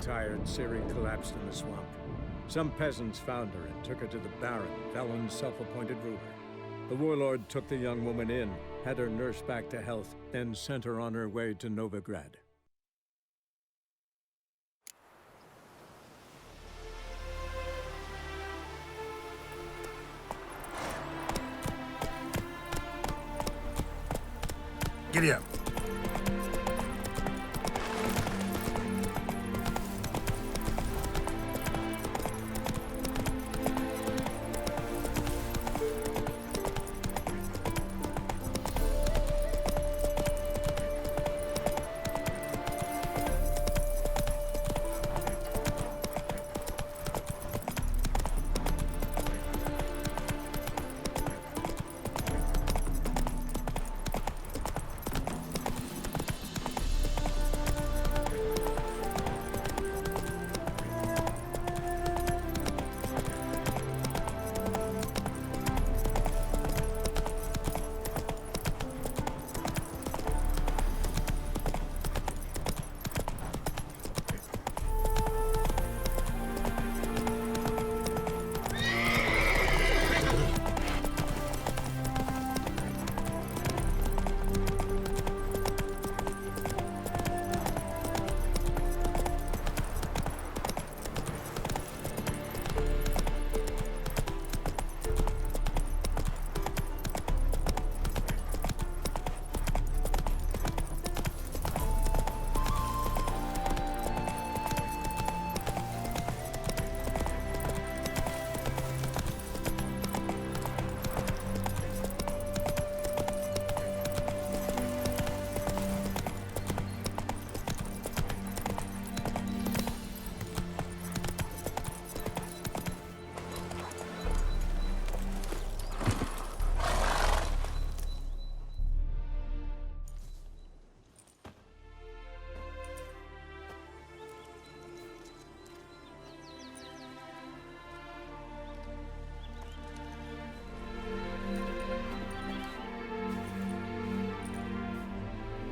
tired, Ciri collapsed in the swamp. Some peasants found her and took her to the Baron, Valen's self-appointed ruler. The warlord took the young woman in, had her nursed back to health, then sent her on her way to Novigrad. Giddy up.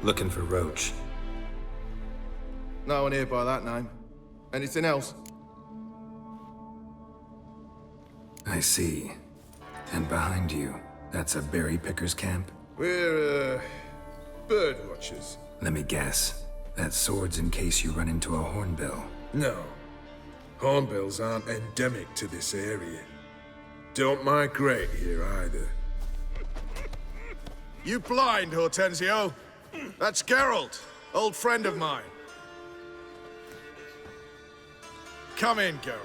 Looking for Roach. No one here by that name. Anything else? I see. And behind you, that's a berry picker's camp? We're, bird watchers. Let me guess. That sword's in case you run into a hornbill. No. Hornbills aren't endemic to this area. Don't migrate here either. You blind, Hortensio? That's Geralt, old friend of mine. Come in, Geralt.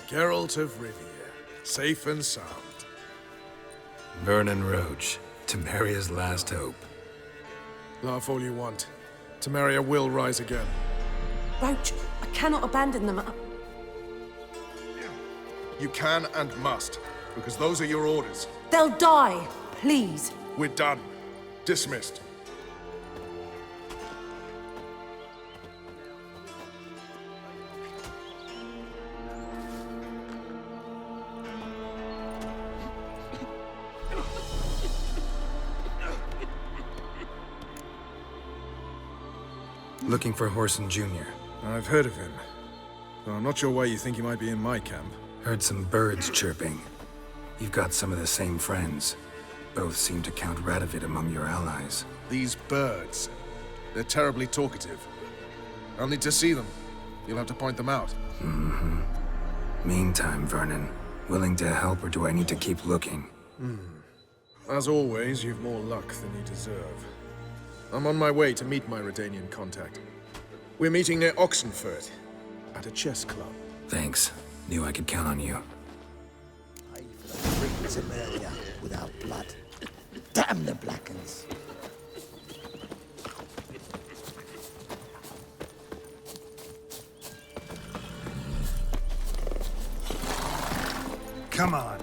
Geralt of Rivia, safe and sound. Vernon Roach, Temeria's last hope. Laugh all you want. Temeria will rise again. Roach, I cannot abandon them. You can and must, because those are your orders. They'll die, please. We're done. Dismissed. Looking for Horson Jr. I've heard of him. Though I'm not sure why you think he might be in my camp. Heard some birds chirping. You've got some of the same friends. Both seem to count Radovid among your allies. These birds, they're terribly talkative. I'll need to see them. You'll have to point them out. Mm-hmm. Meantime, Vernon, willing to help or do I need to keep looking? As always, you've more luck than you deserve. I'm on my way to meet my Redanian contact. We're meeting near Oxenfurt, at a chess club. Thanks. Knew I could count on you. Pay for the freaks of area without blood. Damn the Blackens. Come on.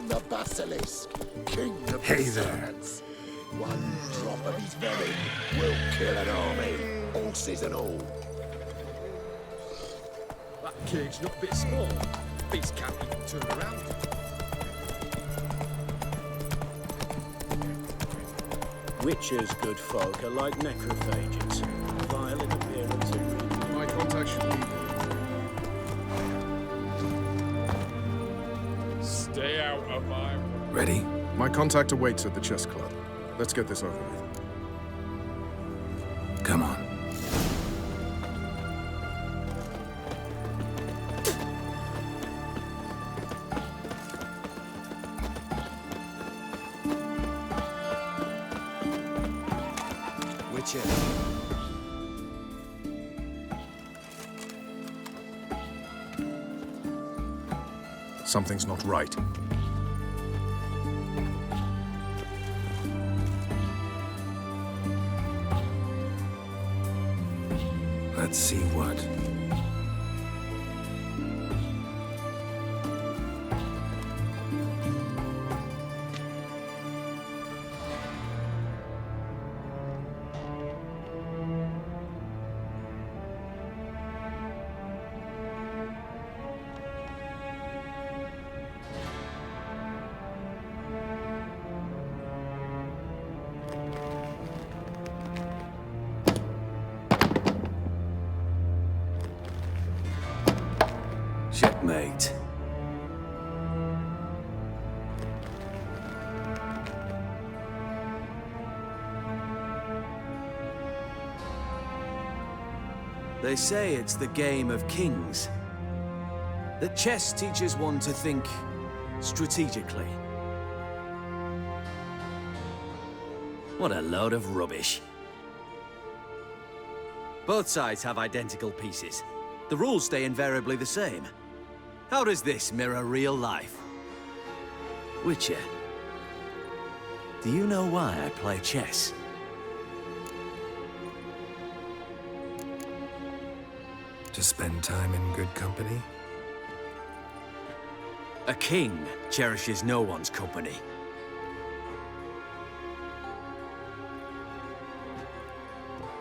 on the basilisk, king of Hey the there. serpents. One drop of his venom will kill an army, horses and all. That cage's not a bit small. Beast can't even turn around. Witchers, good folk, are like necrophages. Vile in appearance and My contact should be there. Stay out of my way. Ready? My contact awaits at the chess club. Let's get this over with. Come on. Witcher. Something's not right. Let's see what. checkmate. They say it's the game of kings. That chess teaches one to think strategically. What a load of rubbish. Both sides have identical pieces. The rules stay invariably the same. How does this mirror real life? Witcher, do you know why I play chess? To spend time in good company? A king cherishes no one's company.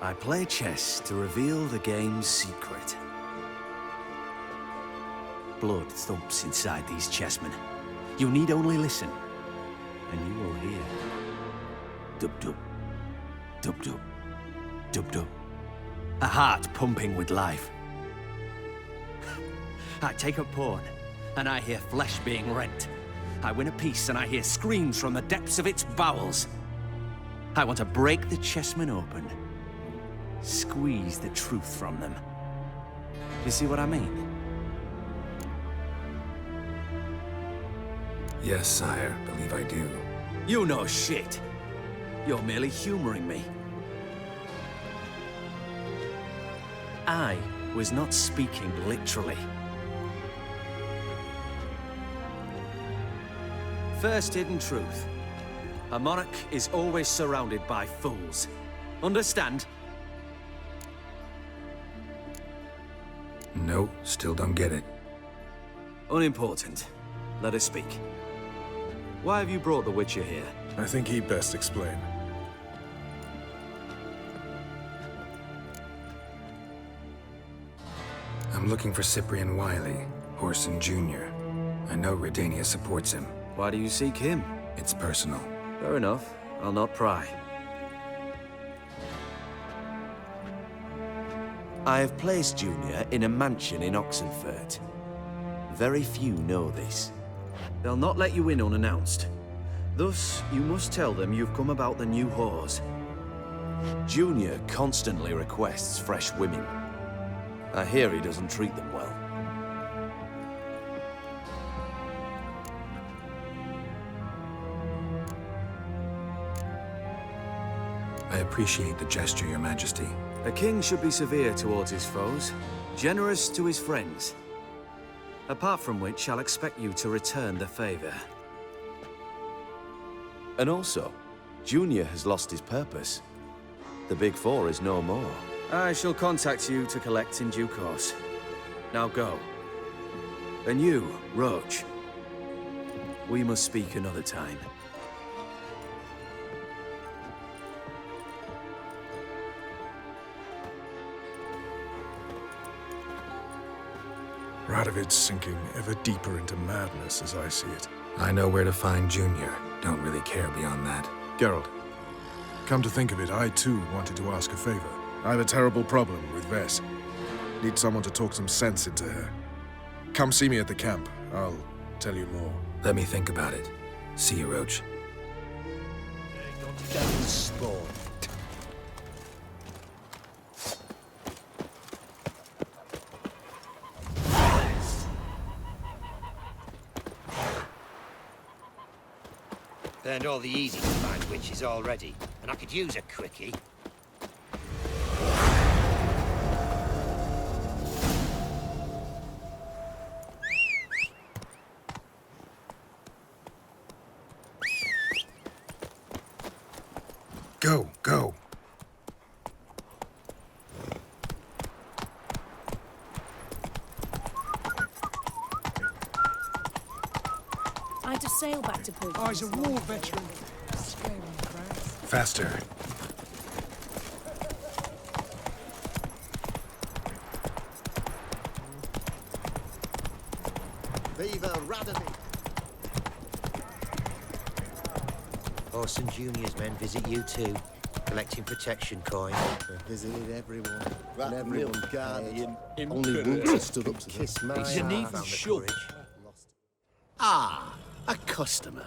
I play chess to reveal the game's secret. Blood thumps inside these chessmen. You need only listen, and you will hear. Dub-dub, dub-dub, dub-dub. A heart pumping with life. I take a pawn, and I hear flesh being rent. I win a piece, and I hear screams from the depths of its bowels. I want to break the chessmen open. Squeeze the truth from them. You see what I mean? Yes, sire. Believe I do. You know shit. You're merely humoring me. I was not speaking literally. First hidden truth. A monarch is always surrounded by fools. Understand? No, still don't get it. Unimportant. Let us speak. Why have you brought the Witcher here? I think he'd best explain. I'm looking for Cyprian Wiley, Horson Jr. I know Redania supports him. Why do you seek him? It's personal. Fair enough. I'll not pry. I have placed Junior in a mansion in Oxenfurt. Very few know this. They'll not let you in unannounced. Thus, you must tell them you've come about the new whores. Junior constantly requests fresh women. I hear he doesn't treat them well. I appreciate the gesture, Your Majesty. A king should be severe towards his foes, generous to his friends. Apart from which, I'll expect you to return the favor. And also, Junior has lost his purpose. The Big Four is no more. I shall contact you to collect in due course. Now go. And you, Roach. We must speak another time. Radovid's sinking ever deeper into madness as I see it. I know where to find Junior. Don't really care beyond that. Geralt, come to think of it, I too wanted to ask a favor. I have a terrible problem with Vess. Need someone to talk some sense into her. Come see me at the camp. I'll tell you more. Let me think about it. See you, Roach. Devil's spawn. Burned all the easy to find witches already, and I could use a quickie. Go, go. I had to sail back to Port. He's a war veteran. Faster. Viva Radovid! Orson Jr.'s men visit you too, collecting protection coin. They visited everyone, and That everyone milk gathered. carrying Only impudent. Walter stood up to them. Kiss my You ass. needn't Found the shove. courage. Ah, a customer.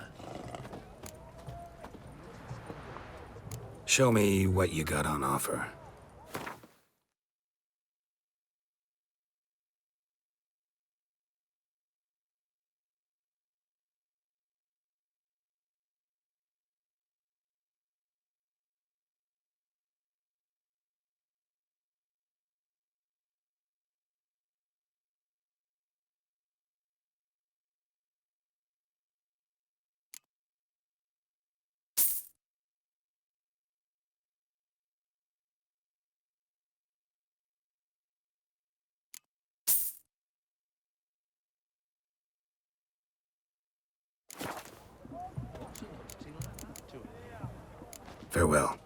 Show me what you got on offer. Farewell.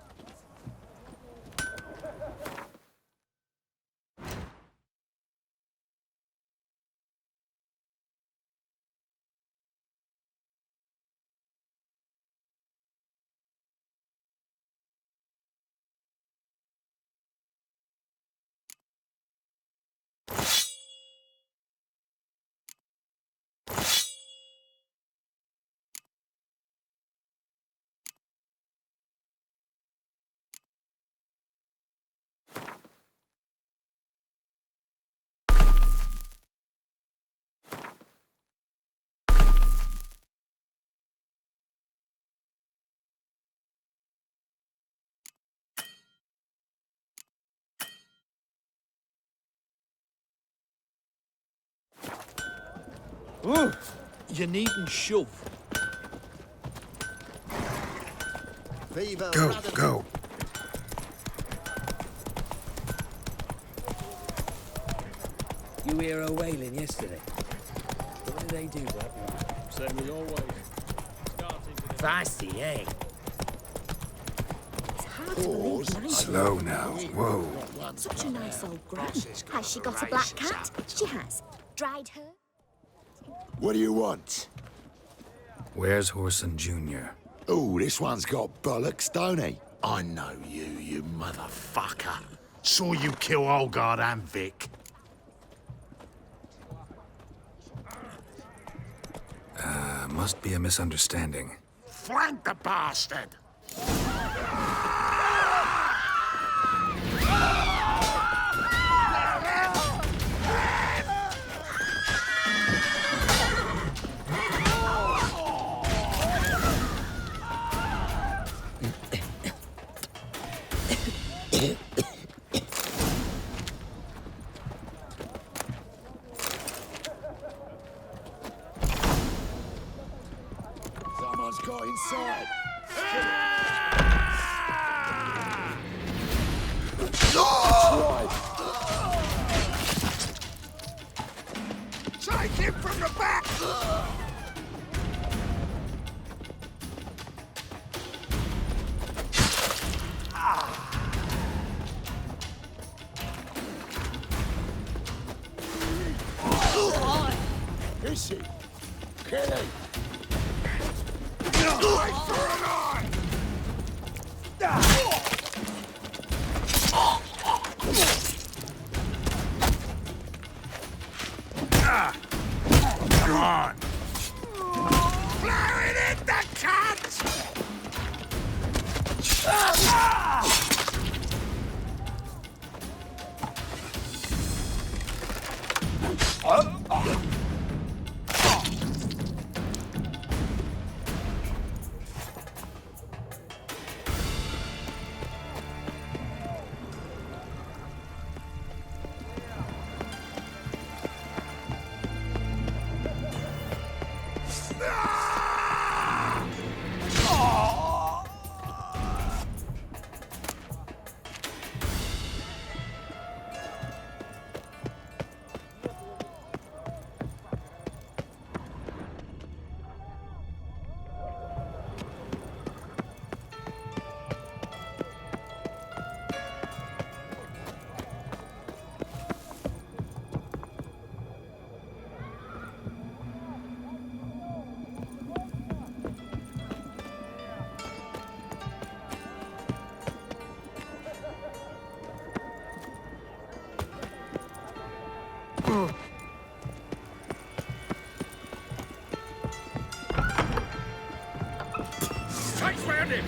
Ooh, you needn't shove. Viva Go, Radovid! go. You hear her wailing yesterday? What did they do, Black? Same as always. Feisty, eh? It's hard to believe Nigel. Slow now. Whoa. Such a nice old gran. Has she got a black cat? She has. Dried her? What do you want? Where's Horson Jr.? Oh, this one's got bollocks, don't he? I know you, you motherfucker. Saw you kill Olgard and Vic. Must be a misunderstanding. Flank the bastard! Someone's got inside. Take him from the back! Pissy! Kelly! Right for an eye! Come on! Blow it in the cunt! Takes round him!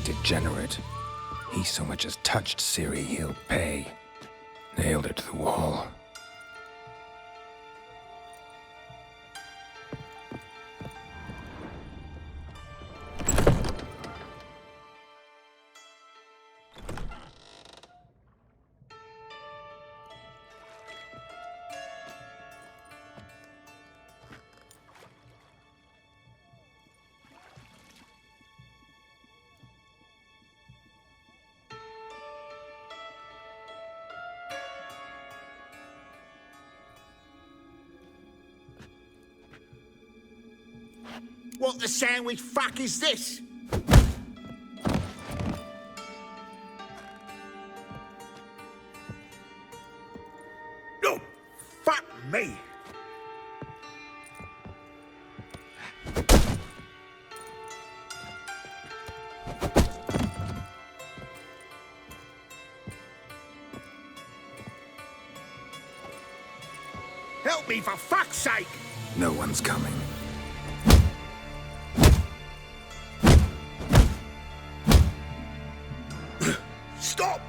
Degenerate. He so much as touched Ciri, he'll pay. Nailed her to the wall. What the sandwich fuck is this? Oh, fuck me. Help me, for fuck's sake! No one's coming. Stop!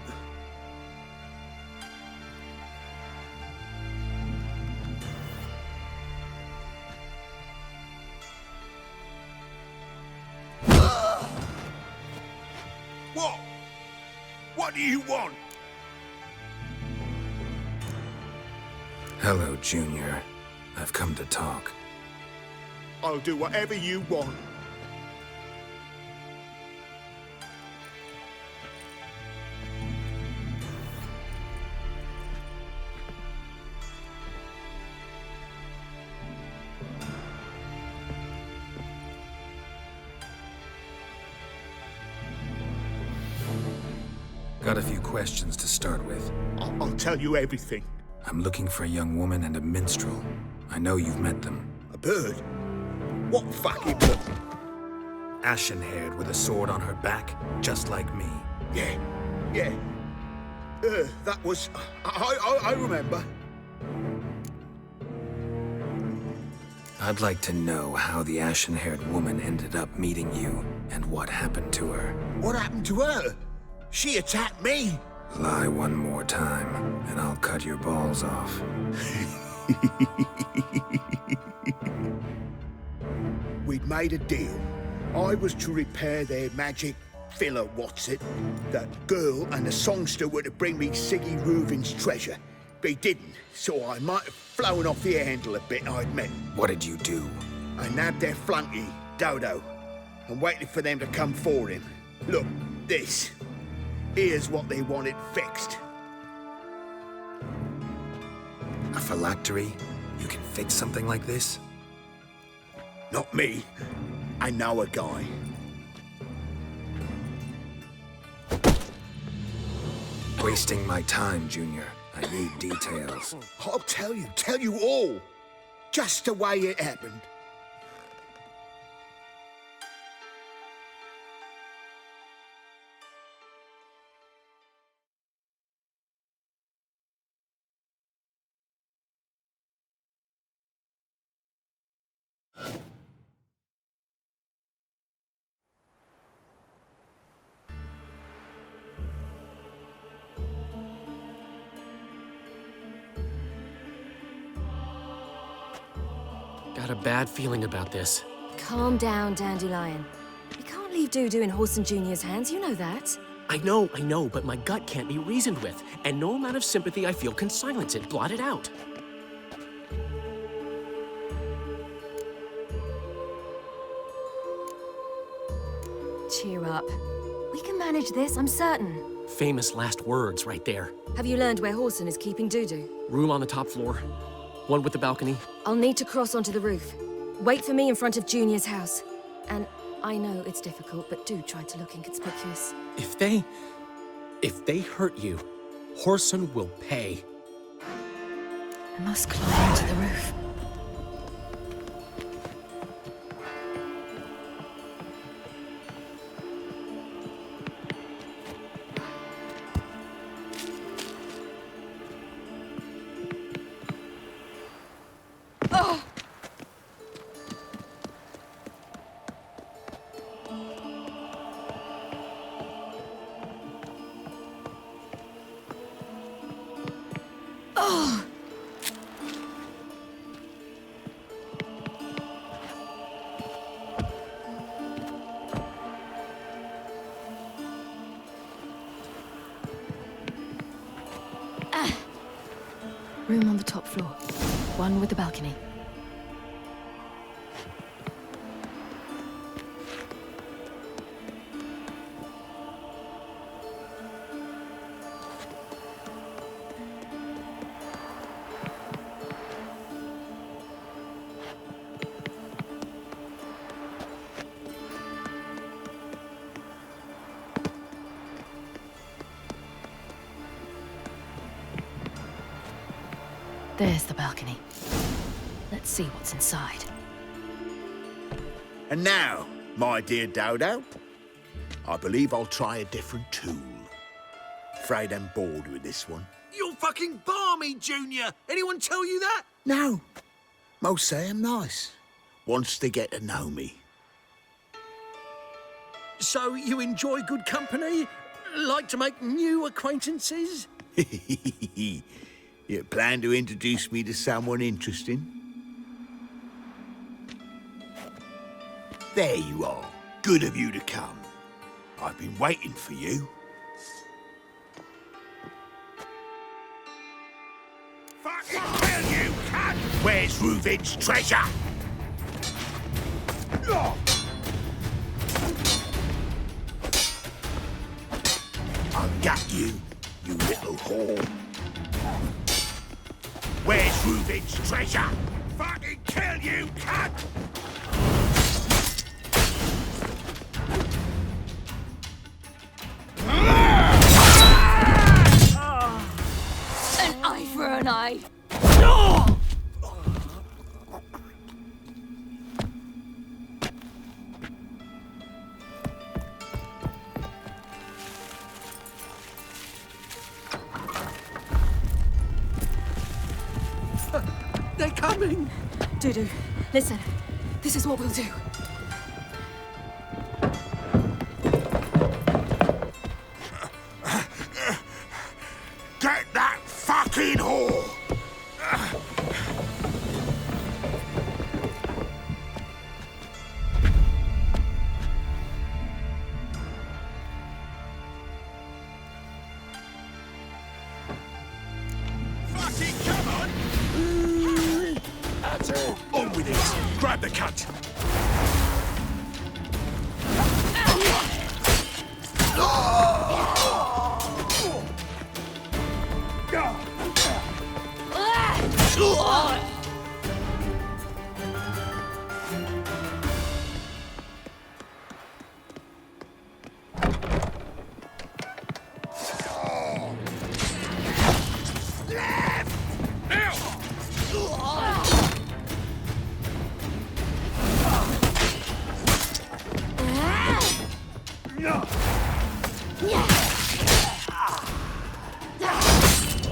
What? What do you want? Hello, Junior. I've come to talk. I'll do whatever you want. Got a few questions to start with. I'll tell you everything. I'm looking for a young woman and a minstrel. I know you've met them. A bird? What fucking bird? Ashen-haired with a sword on her back, just like me. Yeah. That was... I remember. I'd like to know how the ashen-haired woman ended up meeting you, and what happened to her. What happened to her? She attacked me. Lie one more time, and I'll cut your balls off. We'd made a deal. I was to repair their magic filler, That girl and the songster were to bring me Siggy Reuven's treasure. They didn't, so I might have flown off the handle a bit, I admit. What did you do? I nabbed their flunky, Dodo, and waited for them to come for him. Look, this. Here's what they wanted fixed. A phylactery? You can fix something like this? Not me. I know a guy. Wasting my time, Junior. I need details. I'll tell you all. Just the way it happened. Got a bad feeling about this. Calm down, Dandelion. We can't leave Dudu in Horson Jr.'s hands, you know that. I know, but my gut can't be reasoned with, and no amount of sympathy I feel can silence it, blot it out. Cheer up. We can manage this, I'm certain. Famous last words right there. Have you learned where Horson is keeping Dudu? Room on the top floor. One with the balcony. I'll need to cross onto the roof. Wait for me in front of Junior's house. And I know it's difficult, but do try to look inconspicuous. If they hurt you, Horson will pay. I must climb onto the roof. Room on the top floor. One with the balcony. There's the balcony. Let's see what's inside. And now, my dear Dodo, I believe I'll try a different tool. Afraid I'm bored with this one. You're fucking balmy, Junior! Anyone tell you that? No. Most say I'm nice. Wants to get to know me. So you enjoy good company? Like to make new acquaintances? You plan to introduce me to someone interesting? There you are. Good of you to come. I've been waiting for you. Fucking hell, you cunt! Where's Reuven's treasure? I've got you, you little whore. Where's Reuven's treasure? Fucking kill you, cunt! An eye for an eye. They're coming! Dudu, listen. This is what we'll do. Get that fucking whore! Fucking come on! That's it. On with it. Grab the cunt.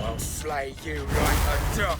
I'll flay you like a duck.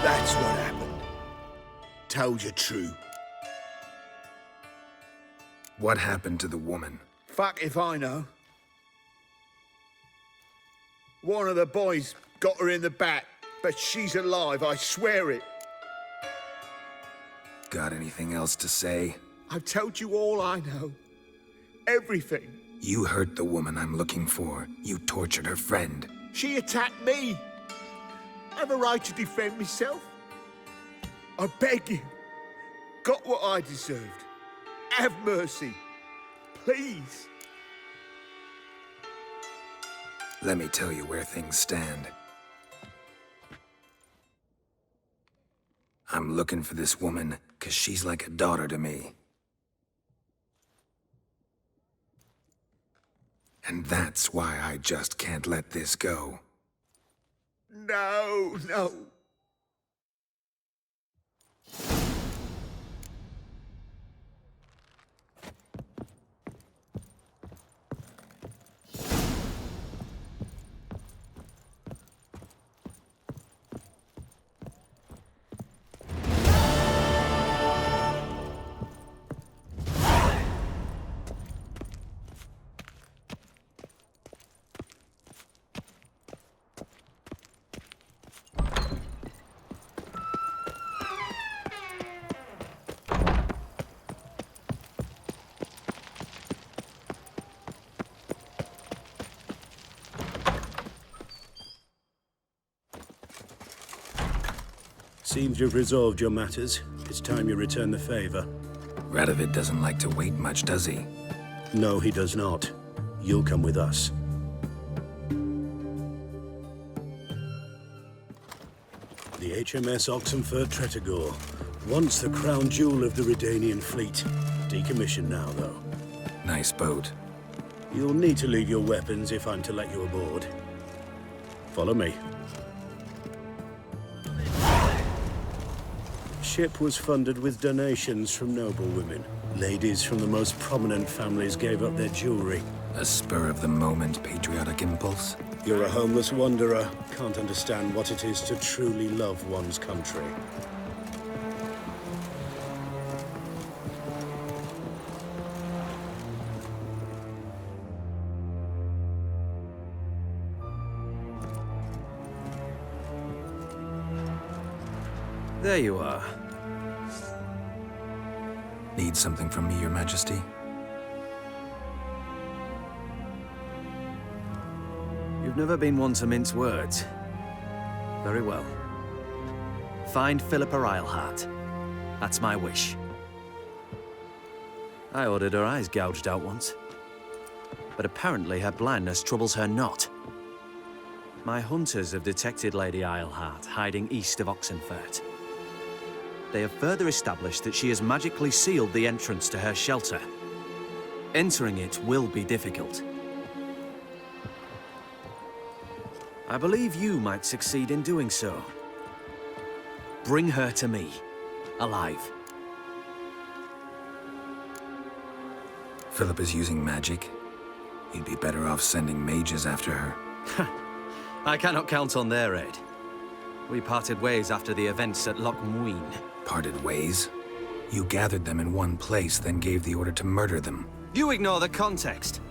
That's what happened. Told you true. What happened to the woman? Fuck if I know. One of the boys got her in the back, but she's alive, I swear it. Got anything else to say? I've told you all I know. Everything. You hurt the woman I'm looking for. You tortured her friend. She attacked me. I have a right to defend myself. I beg you. Got what I deserved. Have mercy. Please. Let me tell you where things stand. I'm looking for this woman, 'cause she's like a daughter to me. And that's why I just can't let this go. No, no. Seems you've resolved your matters. It's time you return the favor. Radovid doesn't like to wait much, does he? No, he does not. You'll come with us. The HMS Oxenford Tretogor, once the crown jewel of the Redanian fleet. Decommissioned now, though. Nice boat. You'll need to leave your weapons if I'm to let you aboard. Follow me. Ship was funded with donations from noble women. Ladies from the most prominent families gave up their jewelry. A spur-of-the-moment patriotic impulse? You're a homeless wanderer. Can't understand what it is to truly love one's country. There you are. Need something from me, Your Majesty? You've never been one to mince words. Very well. Find Philippa Eilhart. That's my wish. I ordered her eyes gouged out once. But apparently her blindness troubles her not. My hunters have detected Lady Eilhart hiding east of Oxenfurt. They have further established that she has magically sealed the entrance to her shelter. Entering it will be difficult. I believe you might succeed in doing so. Bring her to me, alive. Philip is using magic. You'd be better off sending mages after her. I cannot count on their aid. We parted ways after the events at Loch Muin. Parted ways? You gathered them in one place, then gave the order to murder them. You ignore the context.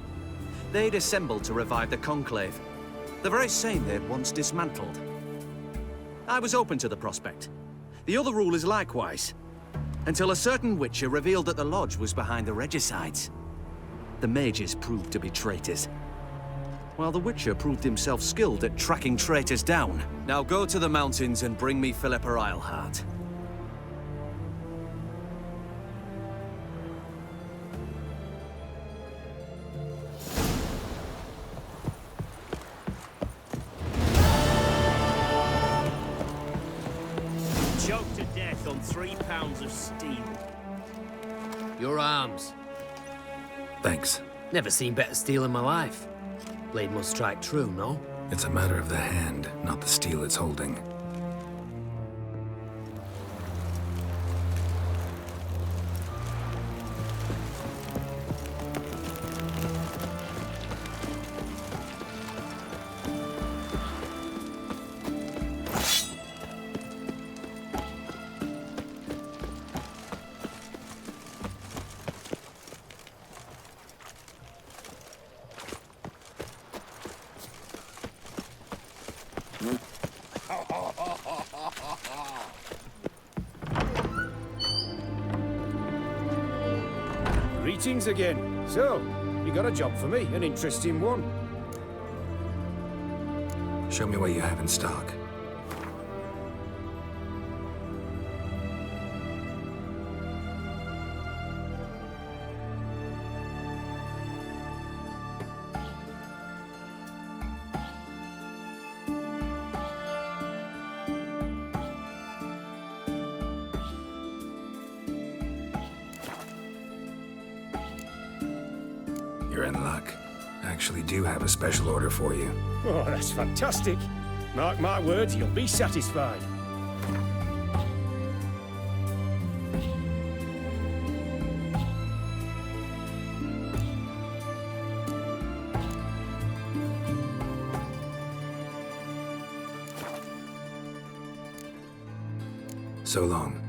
They'd assembled to revive the Conclave. The very same they'd once dismantled. I was open to the prospect. The other rulers likewise. Until a certain Witcher revealed that the Lodge was behind the regicides. The mages proved to be traitors. While the Witcher proved himself skilled at tracking traitors down. Now go to the mountains and bring me Philippa Eilhart. Choked to death on 3 pounds of steel. Your arms. Thanks. Never seen better steel in my life. Blade must strike true, no? It's a matter of the hand, not the steel it's holding. Greetings again. So, you got a job for me, an interesting one. Show me what you have in stock. You're in luck. I actually do have a special order for you. Oh, that's fantastic. Mark my words, you'll be satisfied. So long.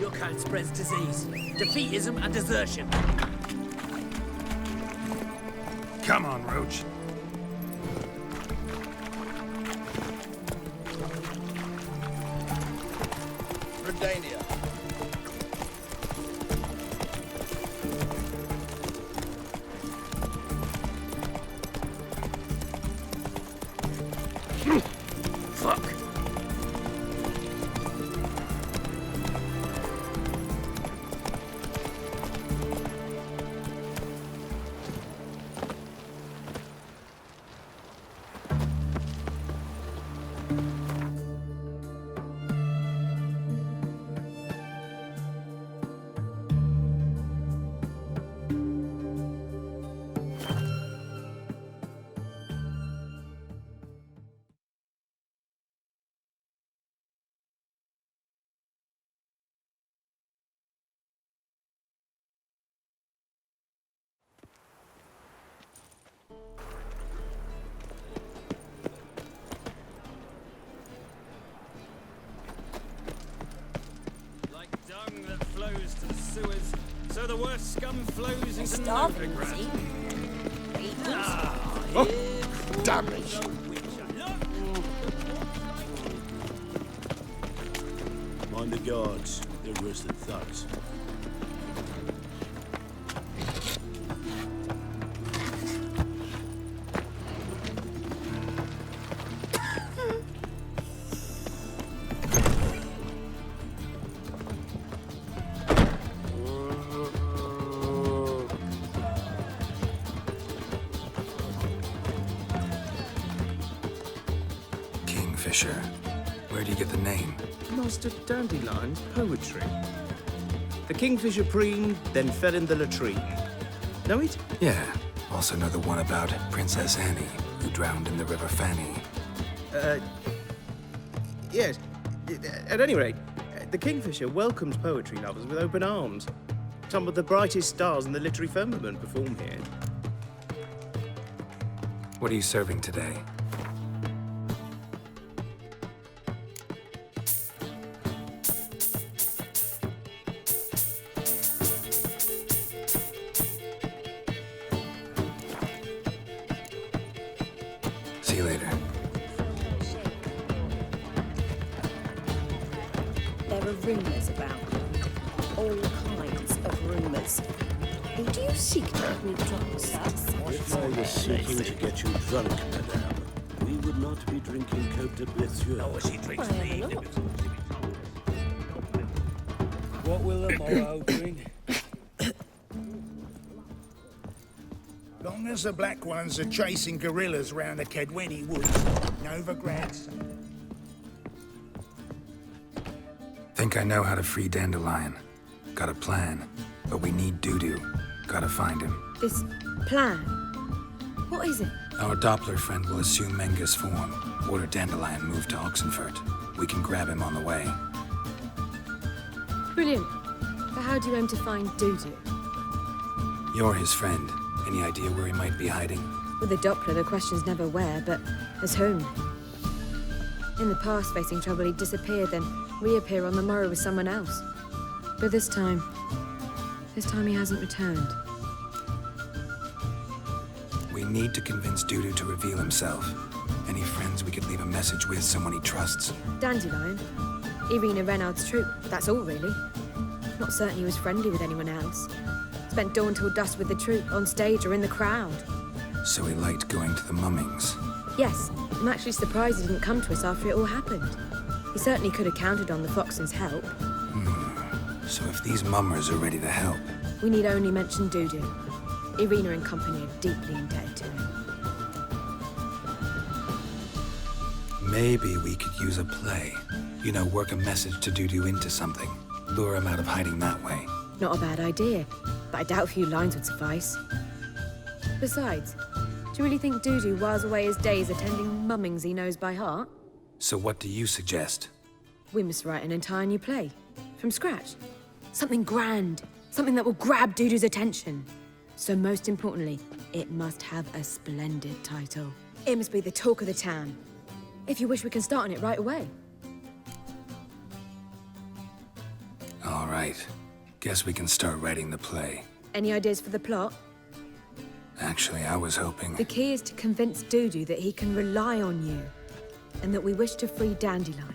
Your kind spreads disease, defeatism, and desertion. Come on, Roach. Redania. Fuck. Flows to the sewers, so the worst scum flows into starving, Novigrad. Oh, damn it! Mind the guards. They're worse than thugs. Kingfisher. Where do you get the name? Master Dandelion's poetry. The kingfisher preened, then fell in the latrine. Know it? Yeah. Also know the one about Princess Annie, who drowned in the River Fanny. Yes. At any rate, the kingfisher welcomes poetry lovers with open arms. Some of the brightest stars in the literary firmament perform here. What are you serving today? See you later. There are rumours about you. All kinds of rumours. Who do you seek to get me drunk, sir? If I was seeking to get you drunk, madame, we would not be drinking Côte de Blessure. Oh, she drinks Why me. not? What will the morrow bring? Long as the Black Ones are chasing gorillas round the Kedweni woods, Novigrad's. Think I know how to free Dandelion. Got a plan, but we need Dudu. Gotta find him. This plan? What is it? Our Doppler friend will assume Menga's form. Order Dandelion moved to Oxenfurt. We can grab him on the way. Brilliant. But how do you aim to find Dudu? You're his friend. Any idea where he might be hiding? With the Doppler, the question's never where, but as whom. In the past, facing trouble, he'd disappear, then reappear on the morrow with someone else. But this time he hasn't returned. We need to convince Dudu to reveal himself. Any friends we could leave a message with, someone he trusts. Dandelion, Irina Renard's troupe, that's all really. Not certain he was friendly with anyone else. Spent dawn till dusk with the troupe, on stage or in the crowd. So he liked going to the mummings. Yes, I'm actually surprised he didn't come to us after it all happened. He certainly could have counted on the Foxton's help. So if these mummers are ready to help... We need only mention Dudu. Irina and company are deeply indebted to him. Maybe we could use a play. You know, work a message to Dudu into something. Lure him out of hiding that way. Not a bad idea, but I doubt a few lines would suffice. Besides, do you really think Dudu whiles away his days attending mummings he knows by heart? So what do you suggest? We must write an entire new play. From scratch. Something grand. Something that will grab Dudu's attention. So most importantly, it must have a splendid title. It must be the talk of the town. If you wish, we can start on it right away. All right. Guess we can start writing the play. Any ideas for the plot? Actually, I was hoping... The key is to convince Dudu that he can rely on you, and that we wish to free Dandelion.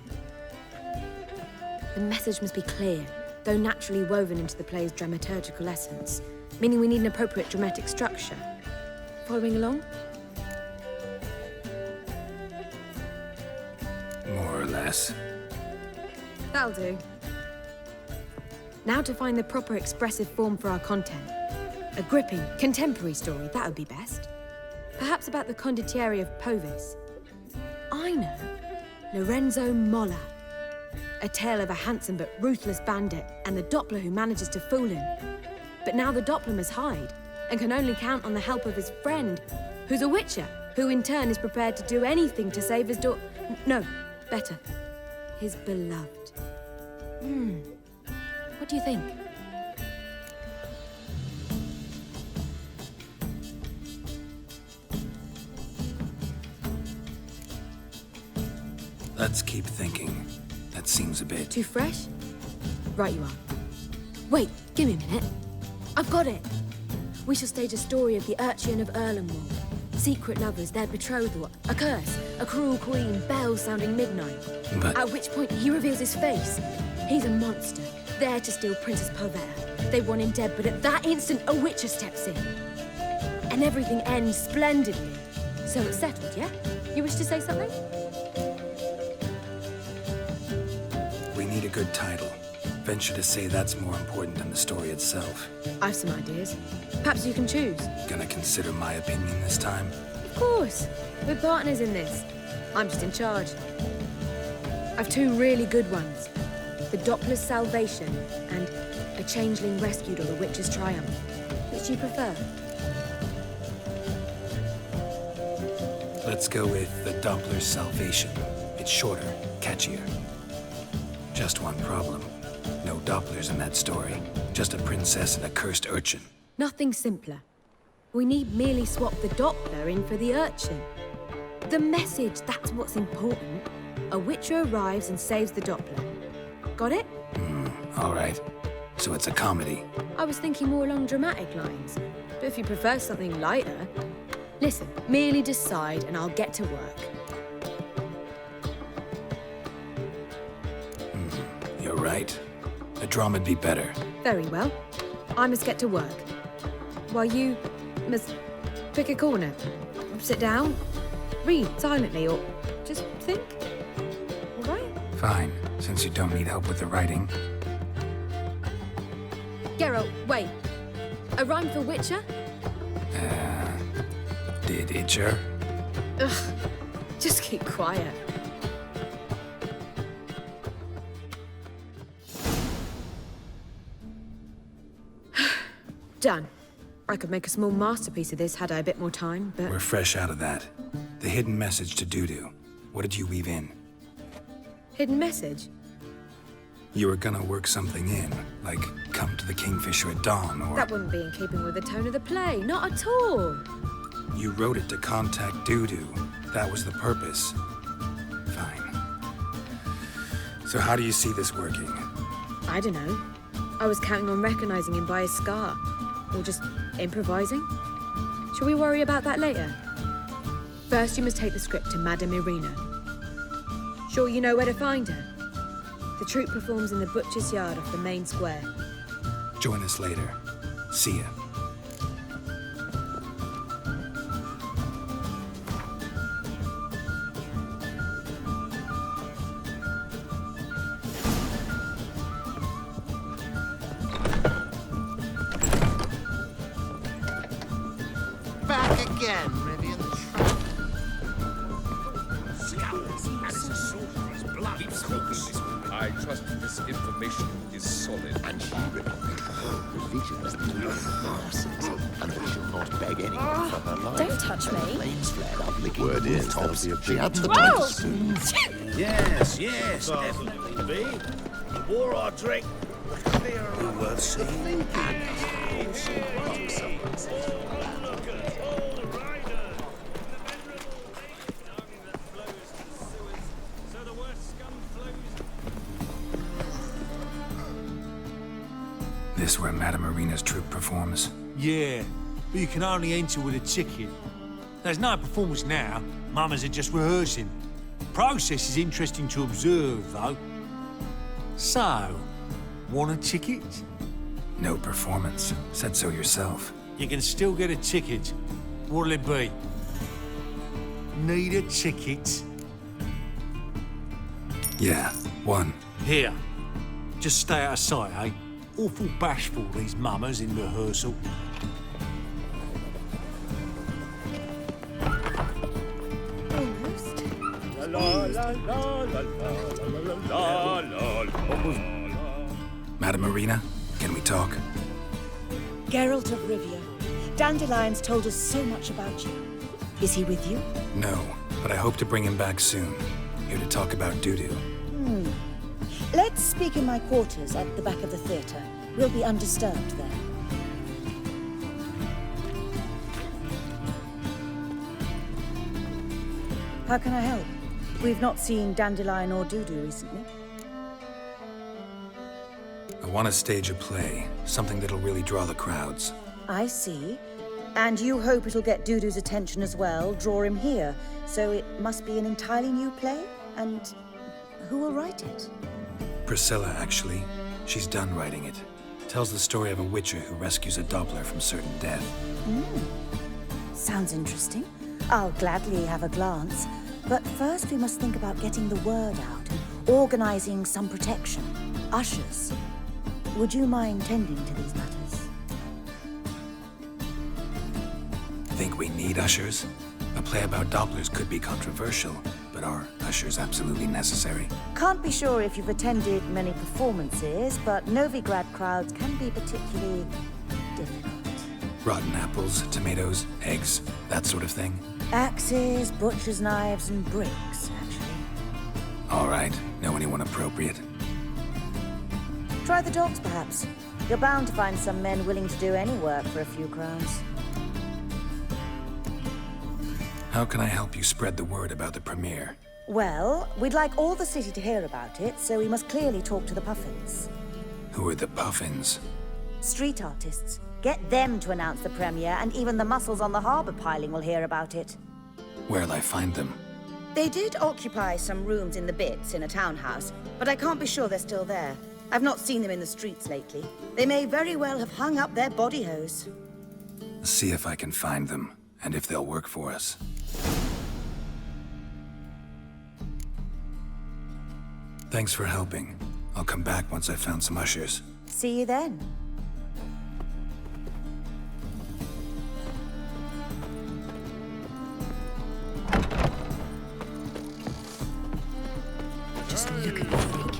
The message must be clear, though naturally woven into the play's dramaturgical essence, meaning we need an appropriate dramatic structure. Following along? More or less. That'll do. Now to find the proper expressive form for our content. A gripping, contemporary story, that would be best. Perhaps about the condottieri of Povis. I know. Lorenzo Molla. A tale of a handsome but ruthless bandit and the Doppler who manages to fool him. But now the Doppler must hide and can only count on the help of his friend, who's a witcher, who in turn is prepared to do anything to save his no, better, his beloved. What do you think? Let's keep thinking. That seems a bit... Too fresh? Right you are. Wait, give me a minute. I've got it! We shall stage a story of the urchin of Erlenwald. Secret lovers, their betrothal, a curse, a cruel queen, bells sounding midnight. But... At which point he reveals his face. He's a monster, there to steal Princess Pavetta. They want him dead, but at that instant a witcher steps in. And everything ends splendidly. So it's settled, yeah? You wish to say something? We need a good title. Venture to say that's more important than the story itself. I've some ideas. Perhaps you can choose. Gonna consider my opinion this time? Of course. We're partners in this. I'm just in charge. I've two really good ones. The Doppler's Salvation and A Changeling Rescued or The Witch's Triumph. Which do you prefer? Let's go with The Doppler's Salvation. It's shorter, catchier. Just one problem. No Dopplers in that story. Just a princess and a cursed urchin. Nothing simpler. We need merely swap the Doppler in for the urchin. The message, that's what's important. A witcher arrives and saves the Doppler. Got it? All right. So it's a comedy. I was thinking more along dramatic lines. But if you prefer something lighter... Listen, merely decide and I'll get to work. You're right. A drama'd be better. Very well. I must get to work. While you must pick a corner. Sit down, read silently, or just think. All right? Fine, since you don't need help with the writing. Geralt, wait. A rhyme for Witcher? Did Itcher? Ugh, just keep quiet. Done. I could make a small masterpiece of this had I a bit more time, but... We're fresh out of that. The hidden message to Dudu. What did you weave in? Hidden message? You were gonna work something in, like come to the Kingfisher at dawn, or... That wouldn't be in keeping with the tone of the play, not at all. You wrote it to contact Dudu. That was the purpose. Fine. So how do you see this working? I don't know. I was counting on recognizing him by his scar. Or just improvising? Shall we worry about that later? First, you must take the script to Madame Irina. Sure you know where to find her? The troupe performs in the butcher's yard off the main square. Join us later. See ya. Back again, Rivian. I trust this information is solid. And she revisions the masses, and they shall not beg anyone for her life. Don't touch me. Flames flared up, licking Word is, rooftops. there'll be a She hadn't the Whoa! time to spoon. Yes, definitely. The more I drink, the clearer I'm worth seeing. This where Madame Irina's troupe performs? Yeah, but you can only enter with a ticket. There's no performance now. Mamas are just rehearsing. Process is interesting to observe, though. So, want a ticket? No performance. Said so yourself. You can still get a ticket. What'll it be? Need a ticket? Yeah, one. Here. Just stay out of sight, eh? Awful bashful, these mummers in rehearsal. Almost. Madam Marina, can we talk? Geralt of Rivia. Dandelion's told us so much about you. Is he with you? No, but I hope to bring him back soon. Here to talk about Dudu. Let's speak in my quarters at the back of the theatre. We'll be undisturbed there. How can I help? We've not seen Dandelion or Dudu recently. I want to stage a play, something that'll really draw the crowds. I see. And you hope it'll get Dudu's attention as well, draw him here. So it must be an entirely new play? And who will write it? Priscilla, actually. She's done writing it. Tells the story of a witcher who rescues a Doppler from certain death. Sounds interesting. I'll gladly have a glance. But first we must think about getting the word out and organizing some protection. Ushers. Would you mind tending to these matters? Think we need ushers? A play about Dopplers could be controversial, but are ushers absolutely necessary? Can't be sure if you've attended many performances, but Novigrad crowds can be particularly difficult. Rotten apples, tomatoes, eggs, that sort of thing? Axes, butcher's knives, and bricks, actually. All right. Know anyone appropriate? Try the dogs, perhaps. You're bound to find some men willing to do any work for a few crowns. How can I help you spread the word about the premiere? Well, we'd like all the city to hear about it, so we must clearly talk to the Puffins. Who are the Puffins? Street artists. Get them to announce the premiere, and even the muscles on the harbour piling will hear about it. Where'll I find them? They did occupy some rooms in the Bits in a townhouse, but I can't be sure they're still there. I've not seen them in the streets lately. They may very well have hung up their body hose. See if I can find them, and if they'll work for us. Thanks for helping. I'll come back once I've found some ushers. See you then. Just look at the freak.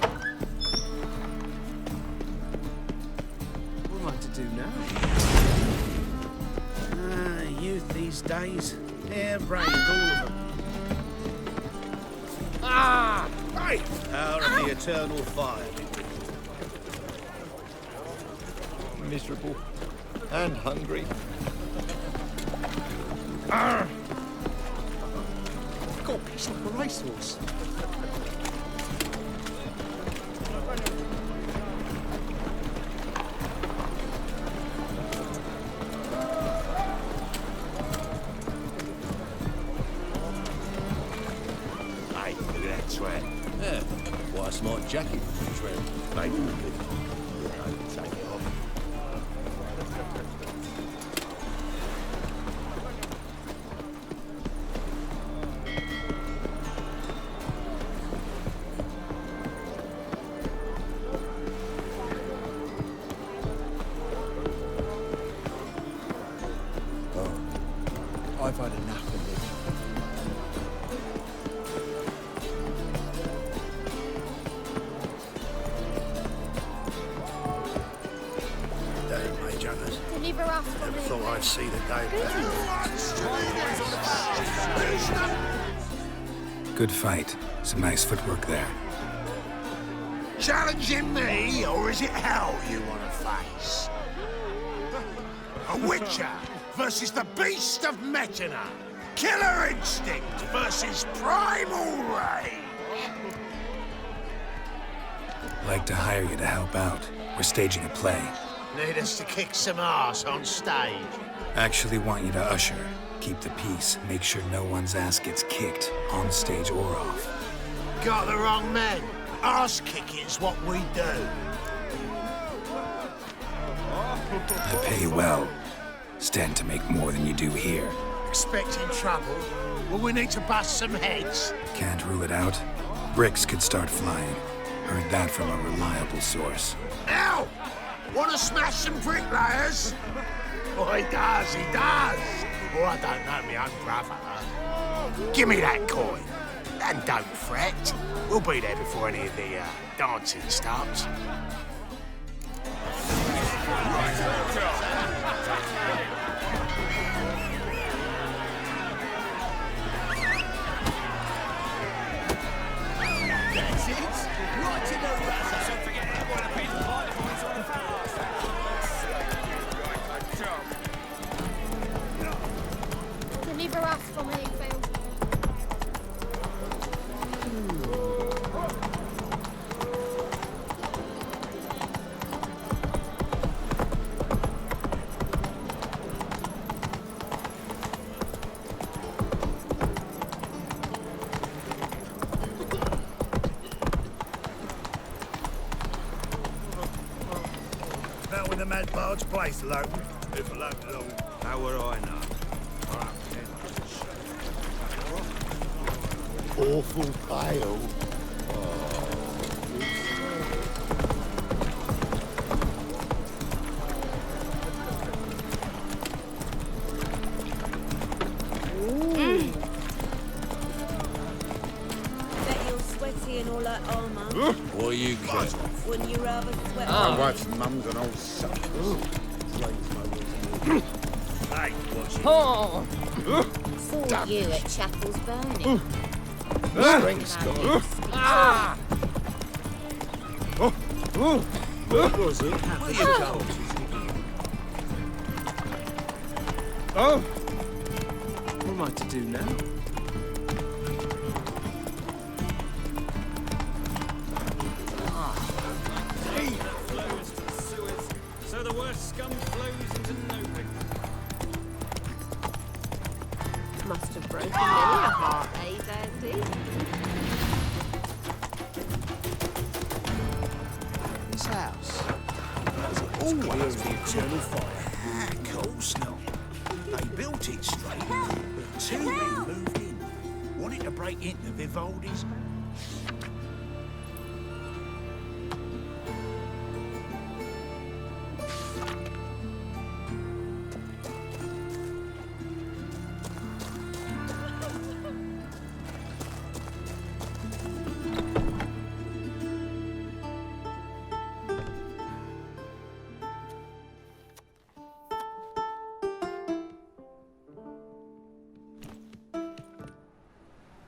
What am I to do now? Youth these days. Hair-brained, all of them. Ah! Hey! Power of the eternal fire. Miserable and hungry. God, it's like a racehorse. Hey, look at that twat. Yeah, quite a smart jacket for the trail. Maybe we could, take it off. I've had enough of this. Day, mage hunters. Deliver us from Never here. thought I'd see the day. Good fight. Some nice footwork there. Challenging me, or is it hell you want to face? A witcher versus the beast of Metina. Killer instinct versus primal rage. Like to hire you to help out. We're staging a play. Need us to kick some ass on stage. Actually want you to usher. Keep the peace. Make sure no one's ass gets kicked, on stage or off. Got the wrong man. Ass kicking's what we do. I pay you well. Stand to make more than you do here. Expecting trouble? Well, we need to bust some heads. Can't rule it out. bricks could start flying. Heard that from a reliable source. Now! Want to smash some bricklayers? Oh, he does, he does. Oh, I don't know my own brother. Give me that coin. And don't fret. We'll be there before any of the dancing starts. Deliver us from here, Phil. Now when the mad barge place will open, if we'll open it all. How would I know? Awful pale. Bet you're sweaty in all that armour. What you got? Wouldn't you rather sweat? My wife's mum's an old sucker. Hey, what's it? Oh! Saw Damn you it. at Chapel's Burning. Strength's gone. Ah! What was it? What you told? Oh! What am I to do now? So the worst scum flows into nowhere. Must have broken many a heart, eh, Dandy? This house. Has it always been eternal fire? Ah, course not. They built it straight, but two men moved in. Wanted to break into Vivaldi's.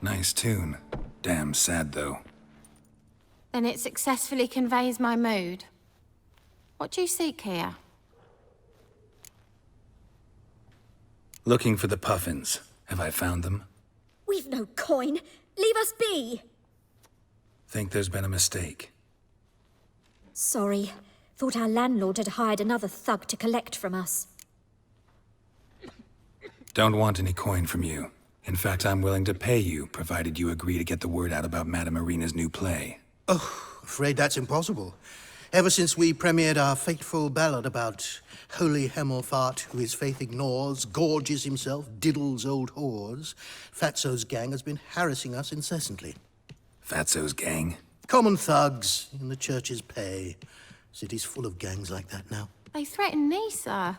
Nice tune. Damn sad, though. Then it successfully conveys my mood. What do you seek here? Looking for the puffins. Have I found them? We've no coin. Leave us be. Think there's been a mistake. Sorry. Thought our landlord had hired another thug to collect from us. Don't want any coin from you. In fact, I'm willing to pay you, provided you agree to get the word out about Madame Irina's new play. Oh, afraid that's impossible. Ever since we premiered our fateful ballad about holy Hemelfart, who his faith ignores, gorges himself, diddles old whores, Fatso's gang has been harassing us incessantly. Fatso's gang? Common thugs in the church's pay. City's full of gangs like that now. They threatened me, sir.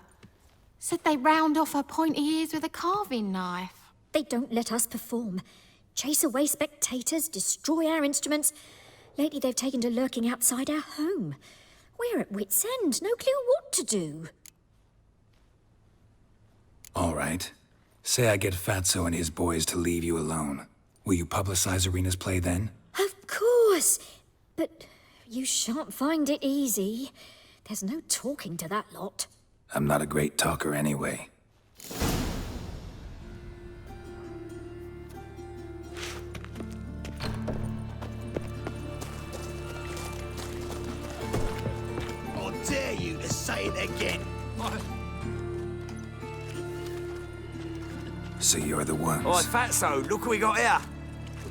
Said they round off her pointy ears with a carving knife. They don't let us perform. Chase away spectators, destroy our instruments. Lately they've taken to lurking outside our home. We're at wit's end, no clue what to do. All right. Say I get Fatso and his boys to leave you alone. Will you publicize Irina's play then? Of course. But you shan't find it easy. There's no talking to that lot. I'm not a great talker anyway. I dare you to say it again. So you're the ones. Oi, Fatso, look what we got here.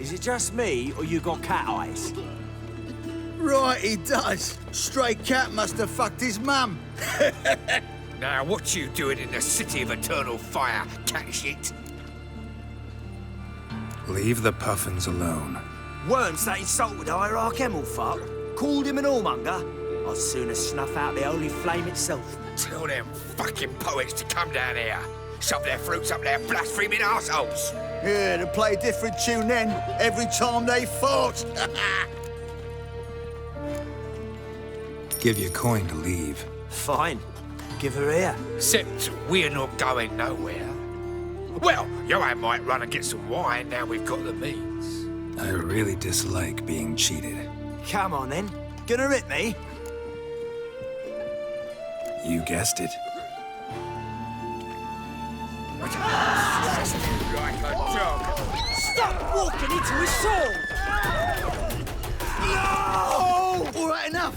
Is it just me, or you got cat eyes? Right, he does. Stray cat must have fucked his mum. Now, what you doing in the city of eternal fire, cat shit? Leave the puffins alone. Worms that insulted Hierarch Hemmelfart, called him an whoremonger, I'd sooner snuff out the holy flame itself. Tell them fucking poets to come down here. Shove their fruits up their blaspheming arseholes. Yeah, to play a different tune then, every time they fought. Give you a coin to leave. Fine. Give her here. Except we're not going nowhere. Well, you and I might run and get some wine now we've got the means. I really dislike being cheated. Come on then. Gonna rip me? You guessed it. Like a dog. Stop walking into his sword! No! All right, enough.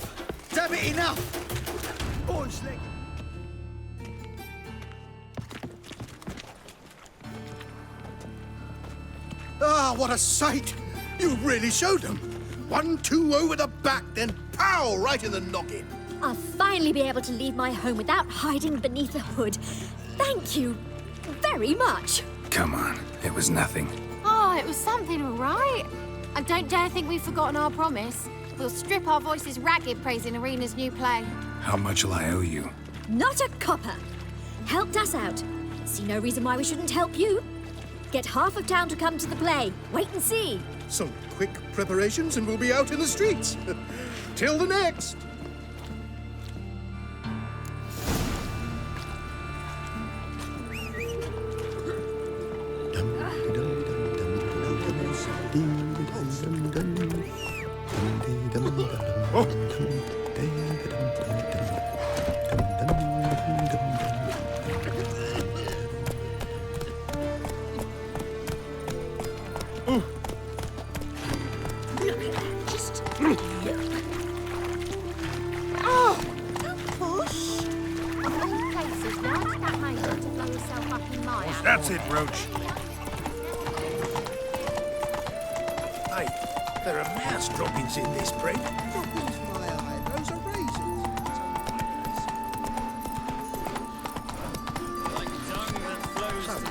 Damn it, enough. Orange leg. Ah, what a sight! You really showed them. 1-2 over the back, then pow, right in the noggin. I'll finally be able to leave my home without hiding beneath a hood. Thank you very much. Come on, it was nothing. Oh, it was something, all right. And don't dare think we've forgotten our promise. We'll strip our voices ragged praising Arena's new play. How much will I owe you? Not a copper. Helped us out. See no reason why we shouldn't help you. Get half of town to come to the play. Wait and see. Some quick preparations and we'll be out in the streets. Till the next. That's it, Roach. Hey, there are mouse droppings in this bread. Droppings, my eye. Those are raisins.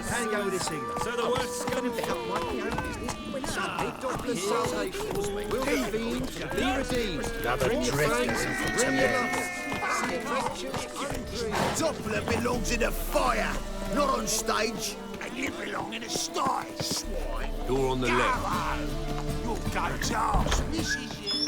How go with this thing? So the worst going about my own business when suddenly Doppler's salvations will be redeemed. Another drift. Doppler belongs in a fire, not on stage. And you belong in a sty, swine. Door on the Go left. home. Your goat's arse misses you.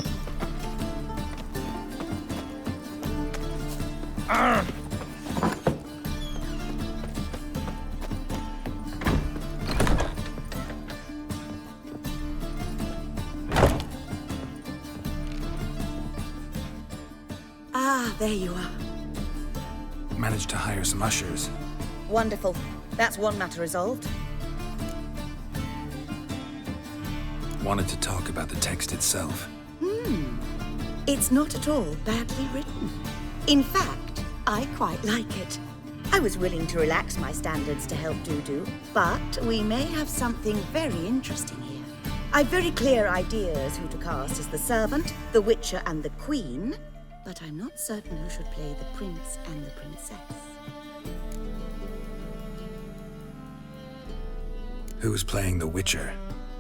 Ah, there you are. Managed to hire some ushers. Wonderful. That's one matter resolved. Wanted to talk about the text itself. It's not at all badly written. In fact, I quite like it. I was willing to relax my standards to help Dudu, but we may have something very interesting here. I've very clear ideas who to cast as the servant, the witcher, and the queen, but I'm not certain who should play the prince and the princess. Who's playing the Witcher?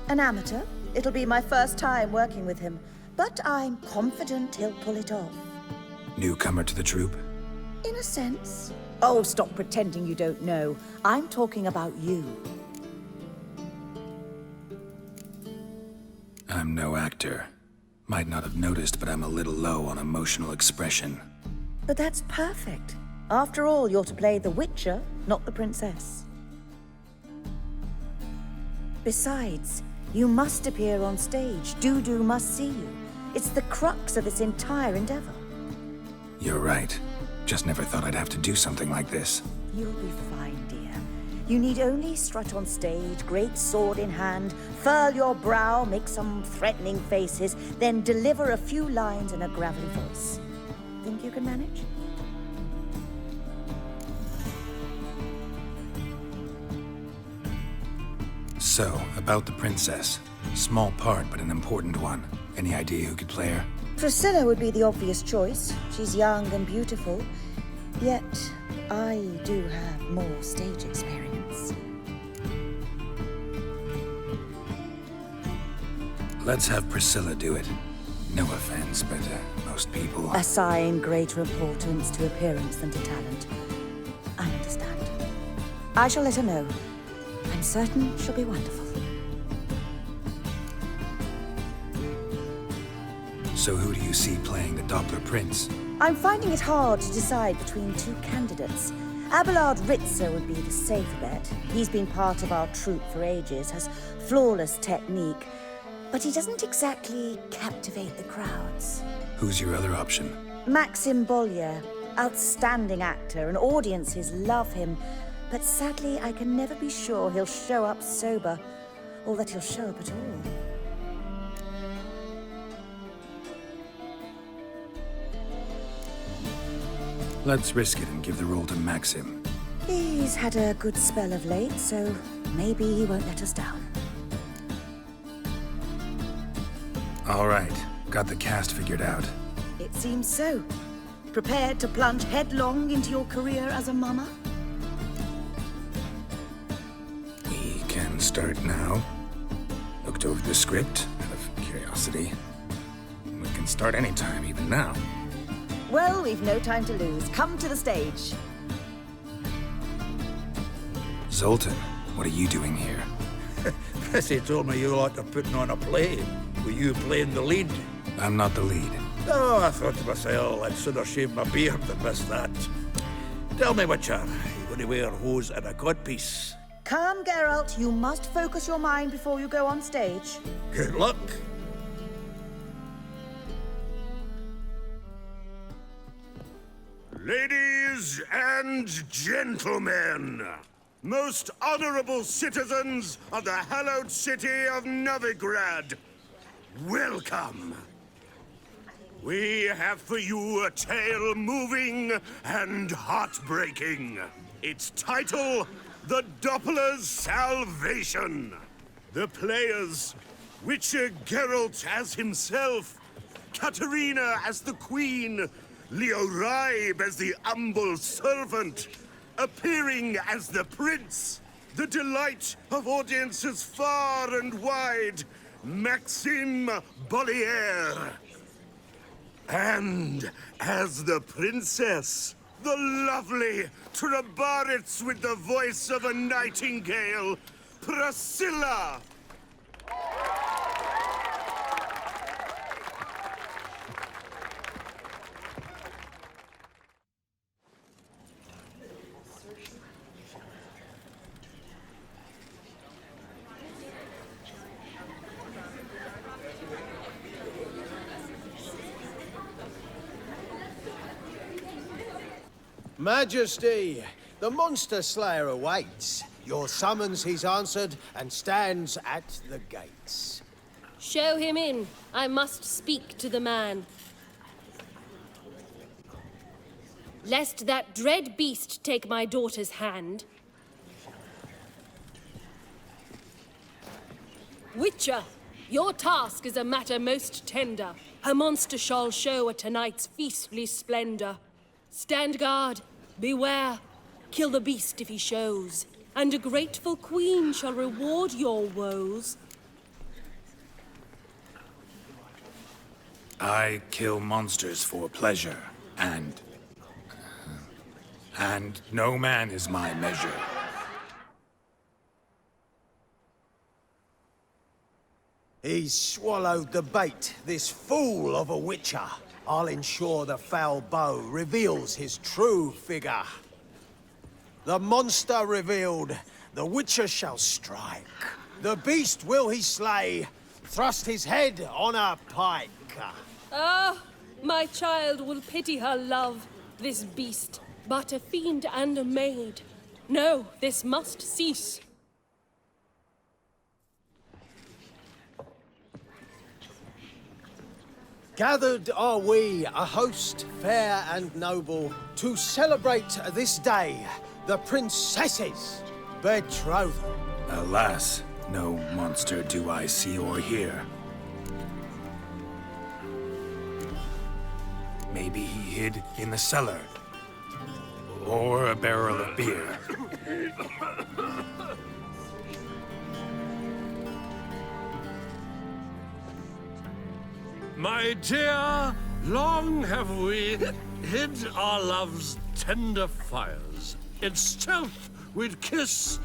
An amateur. It'll be my first time working with him, but I'm confident he'll pull it off. Newcomer to the troupe? In a sense. Oh, stop pretending you don't know. I'm talking about you. I'm no actor. Might not have noticed, but I'm a little low on emotional expression. But that's perfect. After all, you're to play the Witcher, not the princess. Besides, you must appear on stage. Dudu must see you. It's the crux of this entire endeavor. You're right. Just never thought I'd have to do something like this. You'll be fine, dear. You need only strut on stage, great sword in hand, furl your brow, make some threatening faces, then deliver a few lines in a gravelly voice. Think you can manage? So, about the princess. Small part, but an important one. Any idea who could play her? Priscilla would be the obvious choice. She's young and beautiful. Yet, I do have more stage experience. Let's have Priscilla do it. No offense, but most people... Assign greater importance to appearance than to talent. I understand. I shall let her know. I'm certain she'll be wonderful. So who do you see playing the Doppler Prince? I'm finding it hard to decide between two candidates. Abelard Ritzer would be the safer bet. He's been part of our troupe for ages, has flawless technique, but he doesn't exactly captivate the crowds. Who's your other option? Maxim Bollier, outstanding actor, and audiences love him, but sadly I can never be sure he'll show up sober, or that he'll show up at all. Let's risk it and give the role to Maxim. He's had a good spell of late, so maybe he won't let us down. All right, got the cast figured out. It seems so. Prepared to plunge headlong into your career as a mama? We can start now. Looked over the script, out of curiosity. We can start anytime, even now. Well, we've no time to lose. Come to the stage. Zoltan, what are you doing here? Prissy told me you like to putting on a play. Were you playing the lead? I'm not the lead. Oh, I thought to myself, I'd sooner shave my beard than miss that. Tell me, Witcher, you going to wear hose and a codpiece? Calm, Geralt. You must focus your mind before you go on stage. Good luck. Ladies and gentlemen, most honorable citizens of the hallowed city of Novigrad, welcome. We have for you a tale moving and heartbreaking. Its title, The Doppler's Salvation. The players, Witcher Geralt as himself, Katerina as the Queen, Leo Raib as the humble servant, appearing as the prince, the delight of audiences far and wide, Maxim Bollier. And as the princess, the lovely Trebaritz with the voice of a nightingale, Priscilla. Majesty, the monster slayer awaits. Your summons he's answered and stands at the gates. Show him in. I must speak to the man. Lest that dread beast take my daughter's hand. Witcher, your task is a matter most tender. Her monster shall show at tonight's feastly splendor. Stand guard, beware, kill the beast if he shows, and a grateful queen shall reward your woes. I kill monsters for pleasure, and no man is my measure. He's swallowed the bait, this fool of a witcher. I'll ensure the foul bow reveals his true figure. The monster revealed, the witcher shall strike. The beast will he slay, thrust his head on a pike. Ah, my child will pity her love, this beast, but a fiend and a maid. No, this must cease. Gathered are we, a host fair and noble, to celebrate this day, the princess's betrothal. Alas, no monster do I see or hear. Maybe he hid in the cellar, or a barrel of beer. My dear, long have we hid our love's tender fires. In stealth we'd kiss,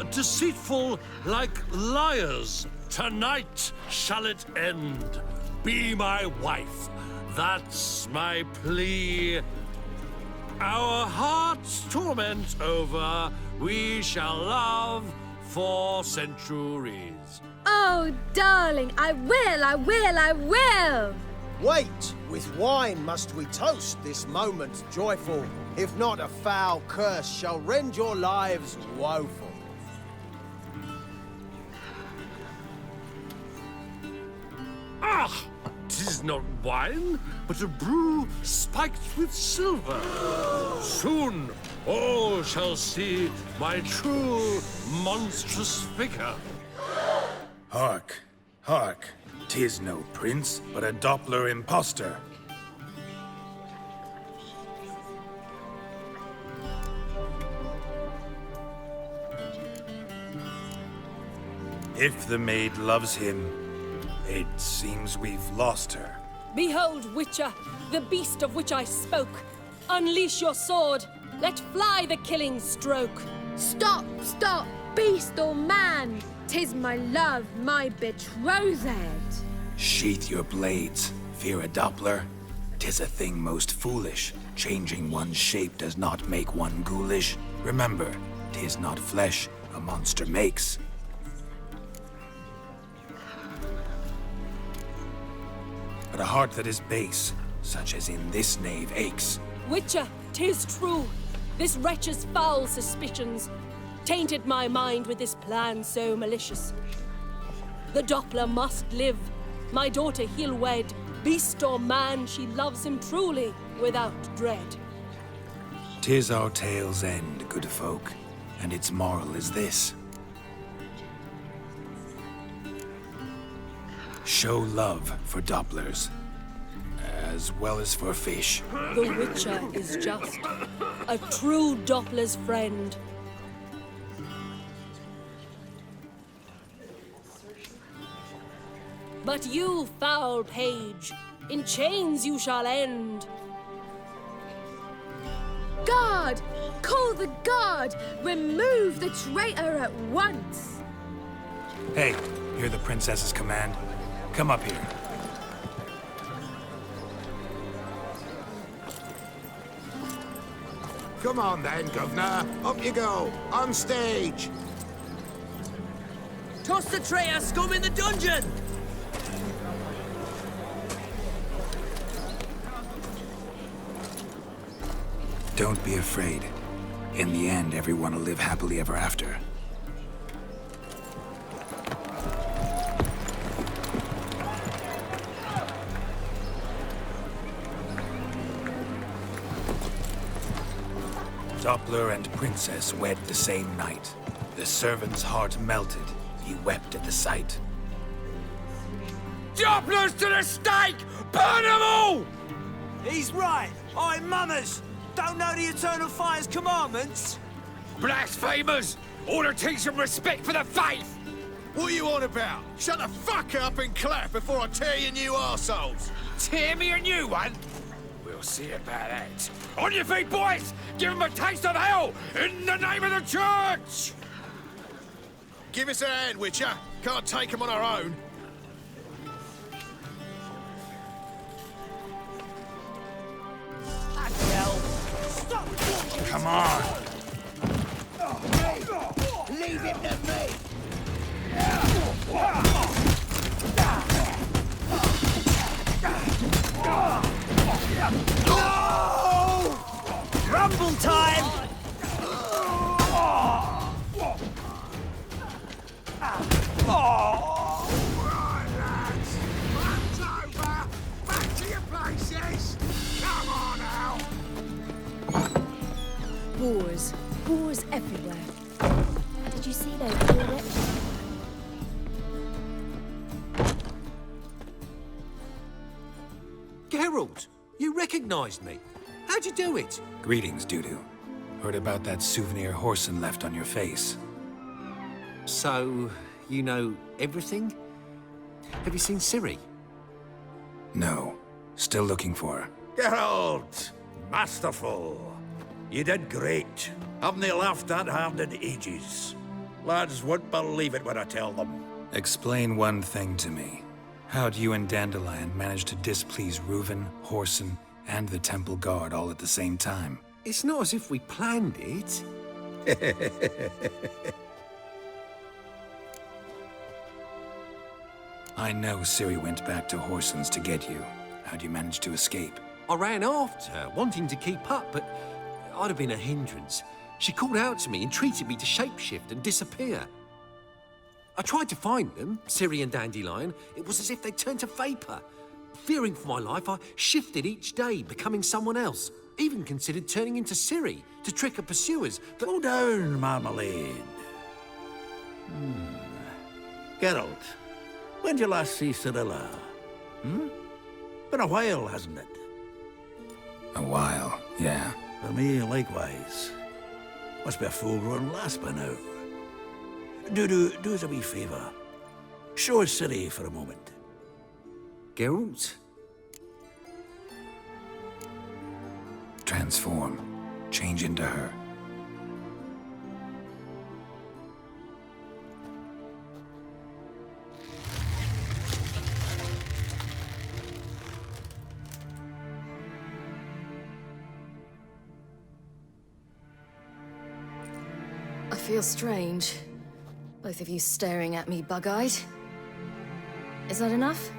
deceitful like liars. Tonight shall it end. Be my wife. That's my plea. Our hearts' torment over, we shall love for centuries. Oh, darling, I will! Wait, with wine must we toast this moment joyful. If not, a foul curse shall rend your lives woeful. Ah! 'Tis not wine, but a brew spiked with silver. Soon all shall see my true monstrous figure. Hark, hark. 'Tis no prince, but a Doppler impostor. If the maid loves him, it seems we've lost her. Behold, Witcher, the beast of which I spoke. Unleash your sword. Let fly the killing stroke. Stop, stop, beast or man! 'Tis my love, my betrothed. Sheath your blades, fear a Doppler. 'Tis a thing most foolish. Changing one's shape does not make one ghoulish. Remember, 'tis not flesh a monster makes. But a heart that is base, such as in this knave aches. Witcher, 'tis true. This wretch's foul suspicions tainted my mind with this plan so malicious. The Doppler must live. My daughter he'll wed. Beast or man, she loves him truly, without dread. 'Tis our tale's end, good folk, and its moral is this. Show love for Dopplers, as well as for fish. The Witcher is just a true Doppler's friend. But you, foul page, in chains you shall end. Guard! Call the guard! Remove the traitor at once! Hey, hear the princess's command? Come up here. Come on then, Governor. Up you go. On stage. Toss the traitor scum in the dungeon! Don't be afraid. In the end, everyone will live happily ever after. Doppler and princess wed the same night. The servant's heart melted. He wept at the sight. Dopplers to the stake! Burn them all! He's right. Oi, mummers! Don't know the Eternal Fire's commandments? Blasphemers! Order teach some respect for the faith! What are you on about? Shut the fuck up and clap before I tear you new arseholes. Tear me a new one? We'll see about that. On your feet, boys! Give them a taste of hell in the name of the church! Give us a hand, Witcher. Can't take them on our own. Come on! Leave him to me! Rumble time! Right, lads. Fun's over. Back to your places. Come on now. Boars. Boars everywhere. Did you see those poor wretches? Geralt, you recognized me. How'd you do it? Greetings, Dudu. Heard about that souvenir Horson left on your face. So, you know everything? Have you seen Ciri? No. Still looking for her. Geralt! Masterful. You did great. Haven't they laughed that hard in ages? Lads won't believe it when I tell them. Explain one thing to me. How'd you and Dandelion manage to displease Reuven, Whoreson, and the Temple Guard all at the same time? It's not as if we planned it. I know Ciri went back to Whoreson's to get you. How'd you manage to escape? I ran after her, wanting to keep up, but I'd have been a hindrance. She called out to me, entreated me to shapeshift and disappear. I tried to find them, Ciri and Dandelion. It was as if they turned to vapour. Fearing for my life, I shifted each day, becoming someone else. Even considered turning into Ciri to trick her pursuers, but... Slow down, Marmalade. Geralt, when did you last see Cirilla? Been a while, hasn't it? A while, yeah. For me, likewise. Must be a full-grown lass by now. Do us a wee favour. Show us Ciri for a moment. Geralt? Transform. Change into her. I feel strange. Both of you staring at me bug-eyed. Is that enough?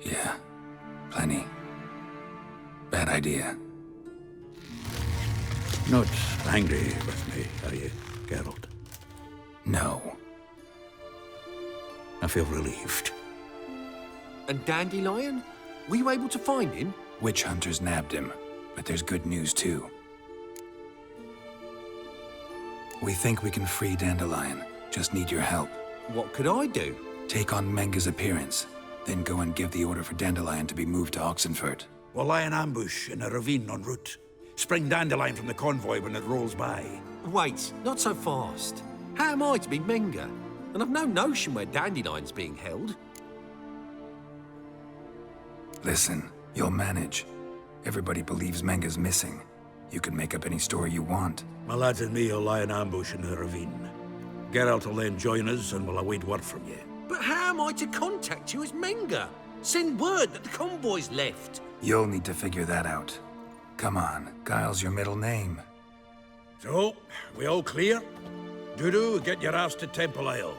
Yeah. Plenty. Bad idea. Not angry with me, are you, Geralt? No. I feel relieved. And Dandelion? Were you able to find him? Witch hunters nabbed him, but there's good news too. We think we can free Dandelion. Just need your help. What could I do? Take on Menga's appearance, then go and give the order for Dandelion to be moved to Oxenfurt. We'll lie in ambush in a ravine en route. Spring Dandelion from the convoy when it rolls by. Wait, not so fast. How am I to be Menga? And I've no notion where Dandelion's being held. Listen, you'll manage. Everybody believes Menga's missing. You can make up any story you want. My lads and me will lie in ambush in the ravine. Geralt will then join us and we'll await word from you. But how am I to contact you as Menga? Send word that the convoy's left. You'll need to figure that out. Come on, Guile's your middle name. So, we all clear? Dudu, get your ass to Temple Isle.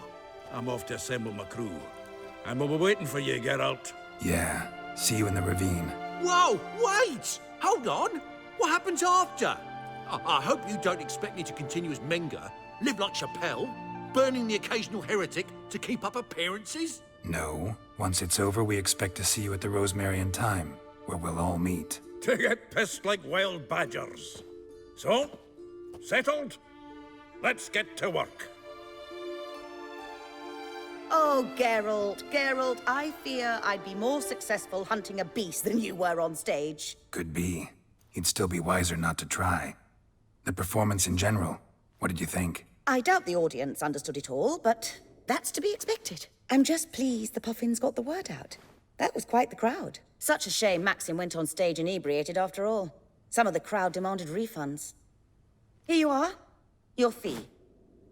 I'm off to assemble my crew. And we'll be waiting for you, Geralt. Yeah, see you in the ravine. Whoa, wait! Hold on! What happens after? I hope you don't expect me to continue as Menga, live like Chappelle, burning the occasional heretic to keep up appearances? No. Once it's over, we expect to see you at the Rosemary and Thyme, where we'll all meet. To get pissed like wild badgers. So, settled? Let's get to work. Oh, Geralt, I fear I'd be more successful hunting a beast than you were on stage. Could be. You'd still be wiser not to try. The performance in general, what did you think? I doubt the audience understood it all, but that's to be expected. I'm just pleased the Puffins got the word out. That was quite the crowd. Such a shame Maxim went on stage inebriated after all. Some of the crowd demanded refunds. Here you are. Your fee.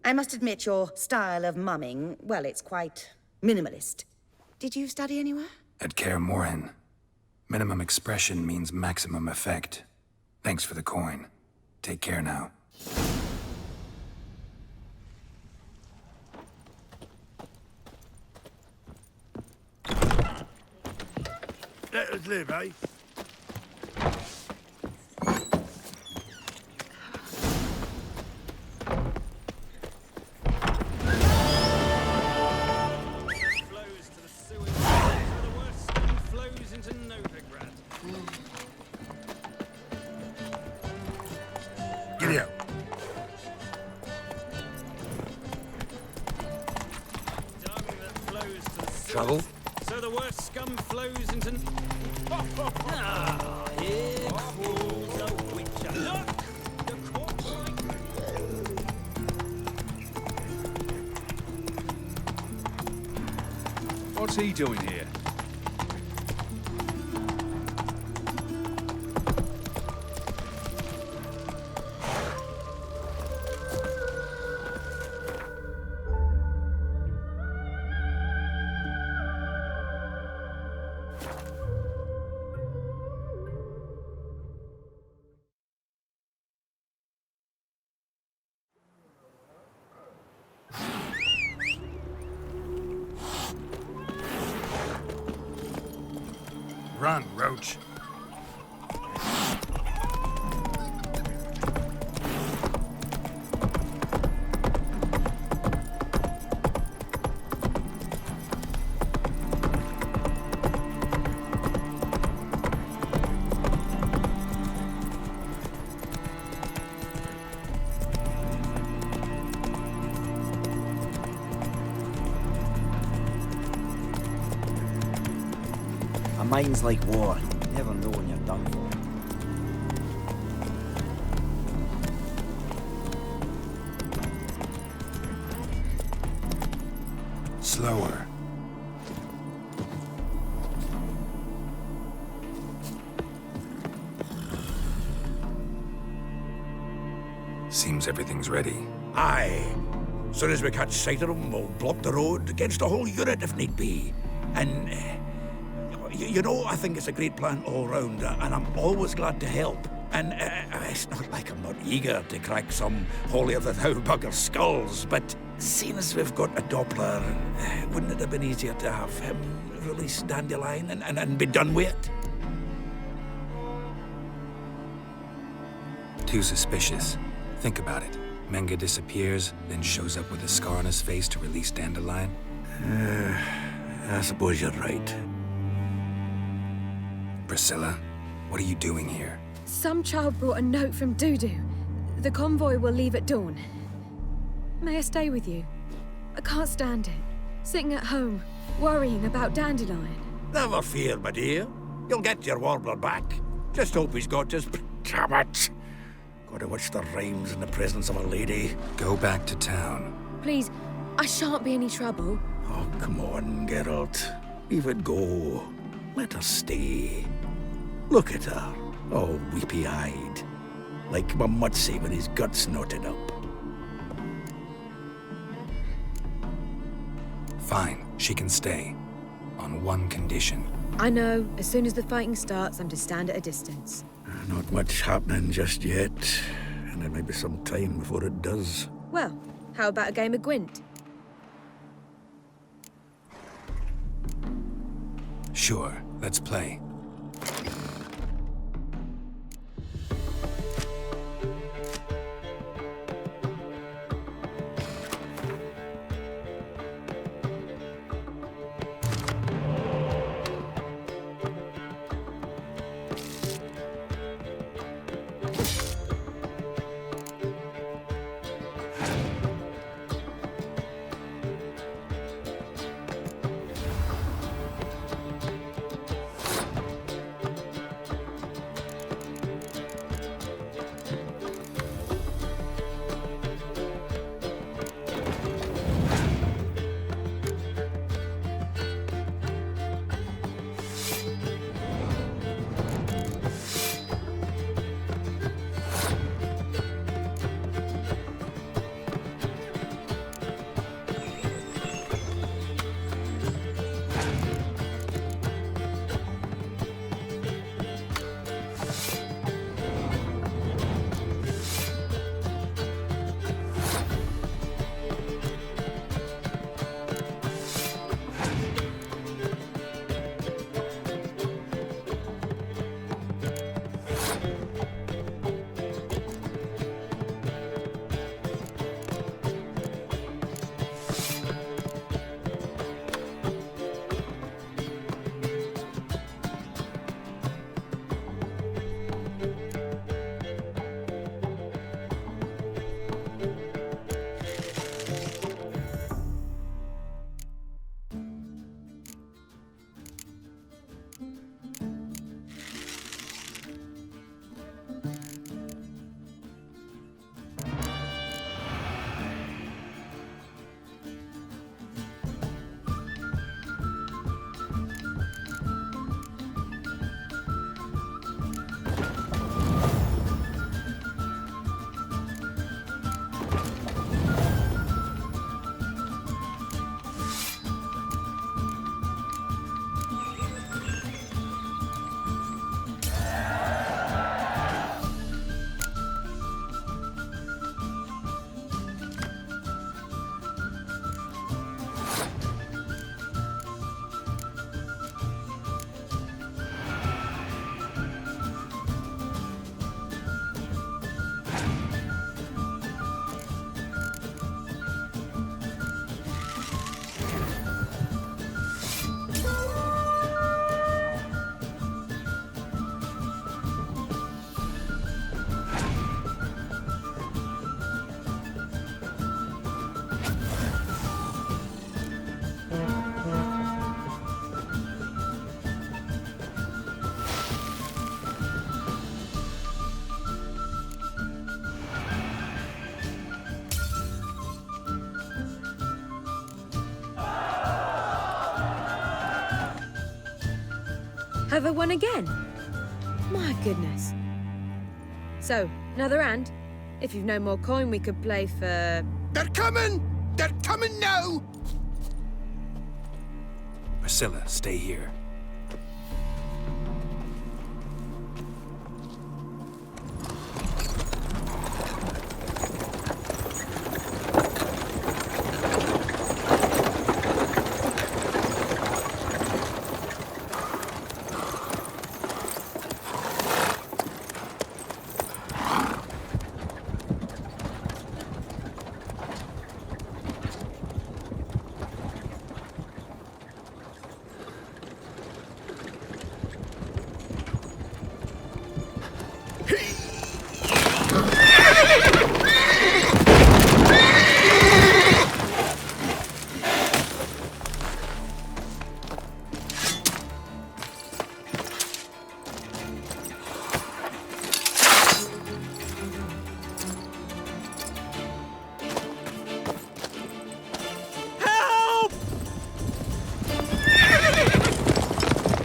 I must admit your style of mumming, well, it's quite minimalist. Did you study anywhere? At Kaer Morhen. Minimum expression means maximum effect. Thanks for the coin. Take care now. Let us live, eh? Giddy up. Trouble? So the worst scum flows into... Ah, here crawls a witcher. Look! The corpse What's he doing here? Run, Roach. A mind's like war. You never know when you're done for. Slower. Seems everything's ready. Aye. Soon as we catch sight of them, we'll block the road against the whole unit if need be. And, you know, I think it's a great plan all round, and I'm always glad to help. And it's not like I'm not eager to crack some holier-than-thou bugger's skulls, but seeing as we've got a Doppler, wouldn't it have been easier to have him release Dandelion and be done with it? Too suspicious. Think about it. Menga disappears, then shows up with a scar on his face to release Dandelion. I suppose you're right. Priscilla, what are you doing here? Some child brought a note from Dudu. The convoy will leave at dawn. May I stay with you? I can't stand it. Sitting at home, worrying about Dandelion. Never fear, my dear. You'll get your warbler back. Just hope he's got his... Damn it! Gotta watch the rhymes in the presence of a lady. Go back to town. Please, I shan't be any trouble. Oh, come on, Geralt. Leave it go. Let her stay. Look at her, all weepy-eyed. Like my Mutsy when his guts knotted up. Fine, she can stay. On one condition. I know, as soon as the fighting starts, I'm to stand at a distance. Not much happening just yet. And there may be some time before it does. Well, how about a game of Gwent? Sure, let's play. Have I won again? My goodness. So, another hand? If you've no more coin, we could play for... They're coming! They're coming now! Priscilla, stay here.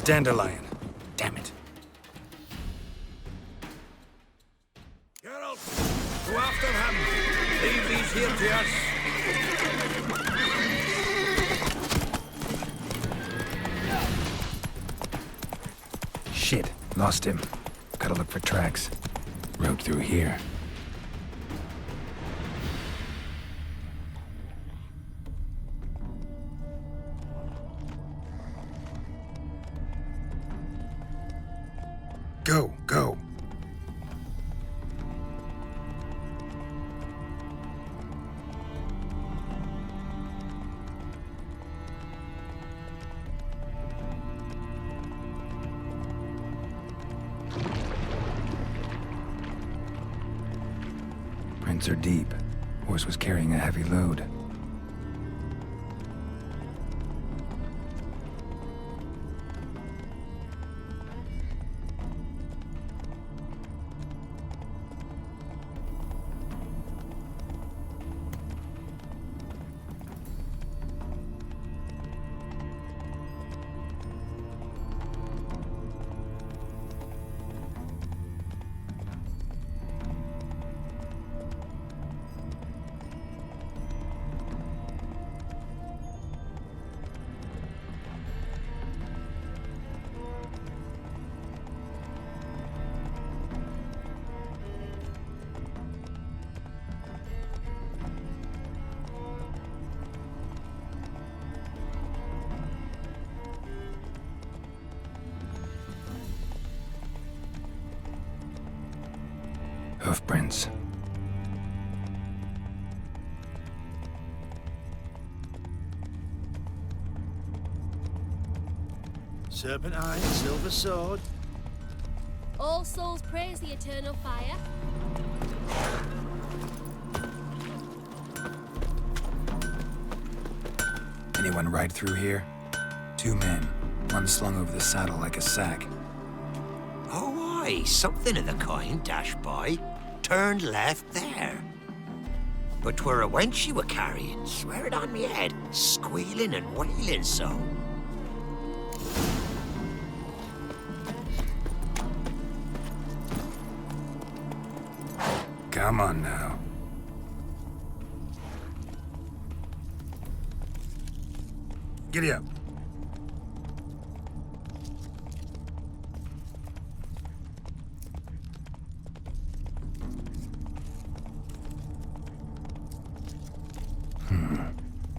Dandelion. Damn it. Geralt, go after him. Leave these here to us. Shit, lost him. Gotta look for tracks. Road through here. Go, go. Prints are deep. Horse was carrying a heavy load. Hoofprints. Serpentine, silver sword. All souls praise the eternal fire. Anyone ride through here? 2 men. One slung over the saddle like a sack. Oh, aye, something of the kind dashed by. Turned left there. But 'twere a wench you were carrying, swear it on me head, squealing and wailing so. Come on now. Giddy up.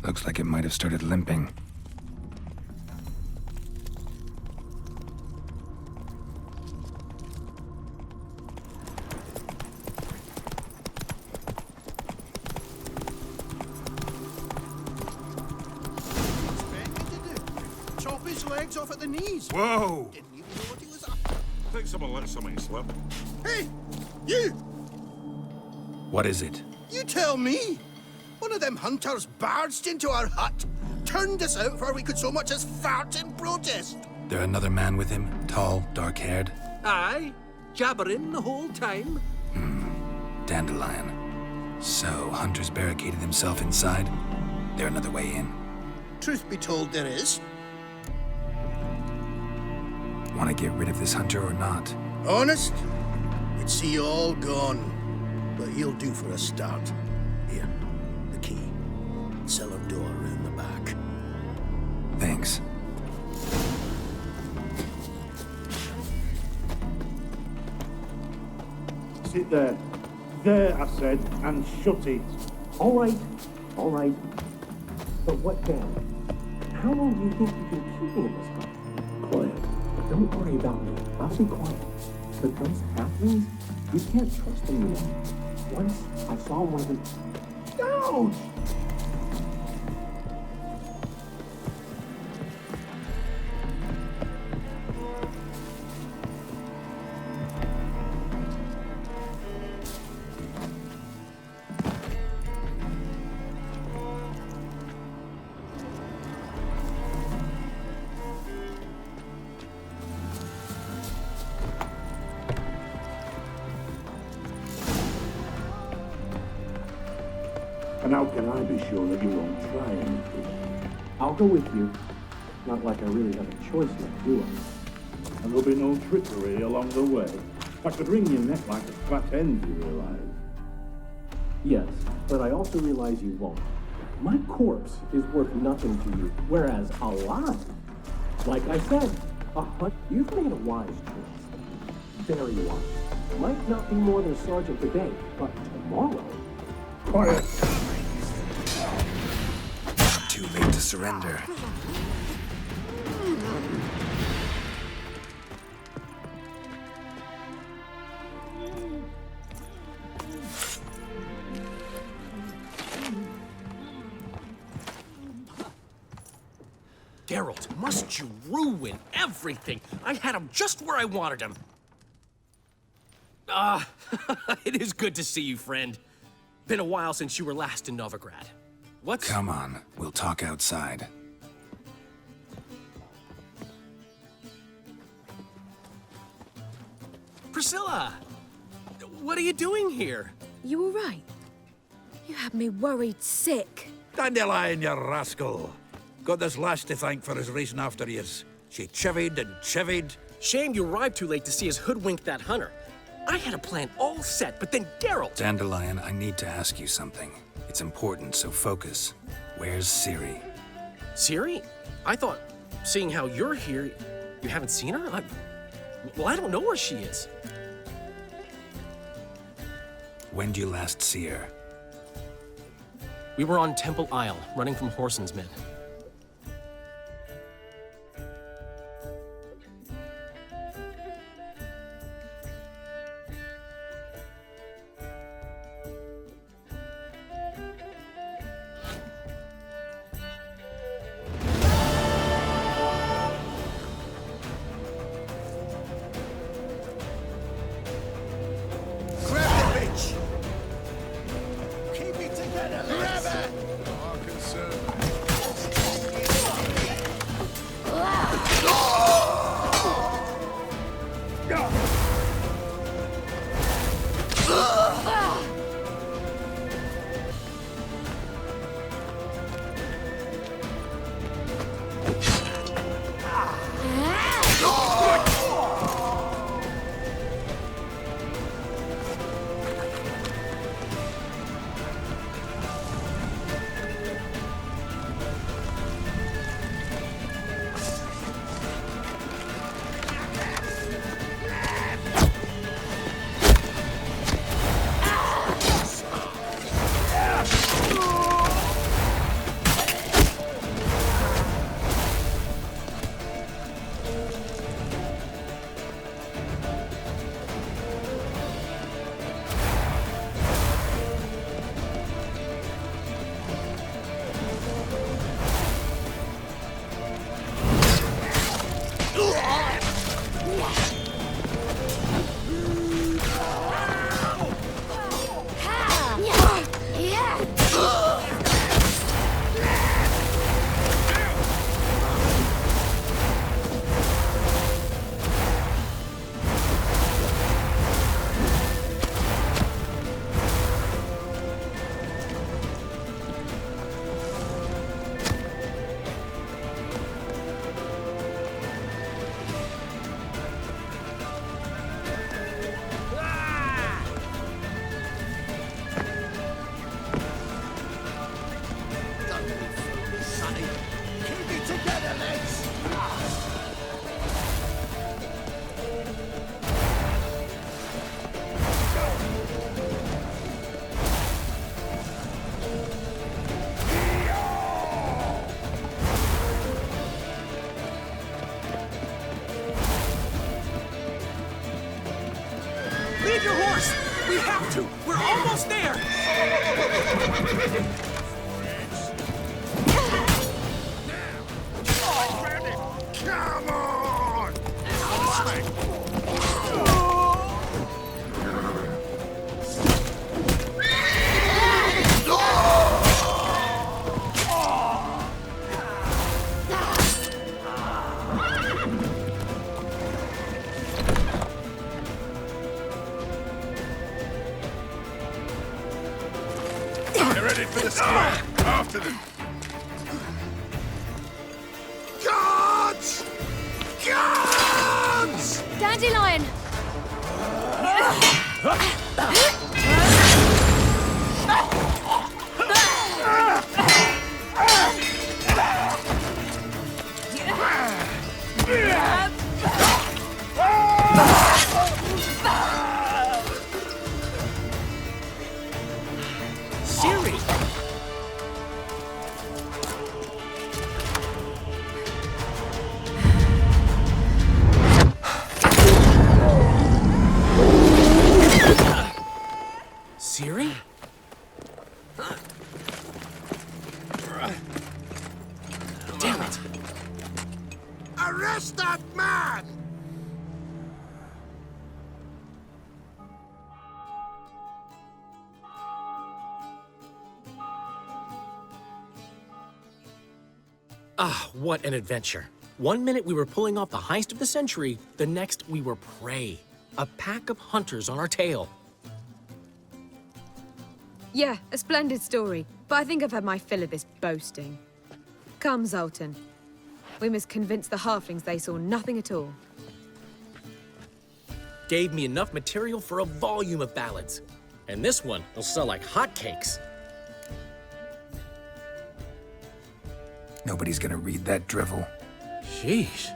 Looks like it might have started limping. Chop his legs off at the knees. Whoa! Didn't even know what he was up. I think someone let something slip. Hey, you! What is it? You tell me. One of them hunters barged into our hut, turned us out before we could so much as fart in protest. There another man with him? Tall, dark-haired? Aye, jabbering the whole time. Dandelion. So, hunters barricaded themselves inside? There another way in? Truth be told, there is. Want to get rid of this hunter or not? Honest? We'd see you all gone, but he'll do for a start. Here, the key. Cellar door around the back. Thanks. Sit there. There, I said, and shut it. All right. But what then? How long do you think you can keep me in this hut? Quiet. Don't worry about me. I'll be quiet. But those halflings, you can't trust them anymore. Once I saw one of them. Ouch! And how can I be sure that you won't try anything? I'll go with you. Not like I really have a choice left, do I? And there'll be no trickery along the way. I could wring your neck like a fat hen, do you realize? Yes, but I also realize you won't. My corpse is worth nothing to you, whereas alive, like I said, you've made a wise choice. Very wise. Might not be more than a sergeant today, but tomorrow. Quiet. Too late to surrender. Geralt, must you ruin everything? I had him just where I wanted him. It is good to see you, friend. Been a while since you were last in Novigrad. What's... Come on, we'll talk outside. Priscilla! What are you doing here? You all right? You had me worried sick. Dandelion, you rascal. Got this lass to thank for his racing after yous. She chivied and chivied. Shame you arrived too late to see us hoodwink that hunter. I had a plan all set, but then Geralt... Dandelion, I need to ask you something. It's important, so focus. Where's Ciri? Ciri? I thought, seeing how you're here, you haven't seen her? Well, I don't know where she is. When did you last see her? We were on Temple Isle, running from Horson's men. After them! Guards! Guards! Dandelion! Siri! Siri? Damn it! Arrest that man! Ah, what an adventure. One minute we were pulling off the heist of the century, the next we were prey. A pack of hunters on our tail. Yeah, a splendid story, but I think I've had my fill of this boasting. Come, Zoltan. We must convince the halflings they saw nothing at all. Gave me enough material for a volume of ballads. And this one will sell like hotcakes. Nobody's gonna read that drivel. Sheesh.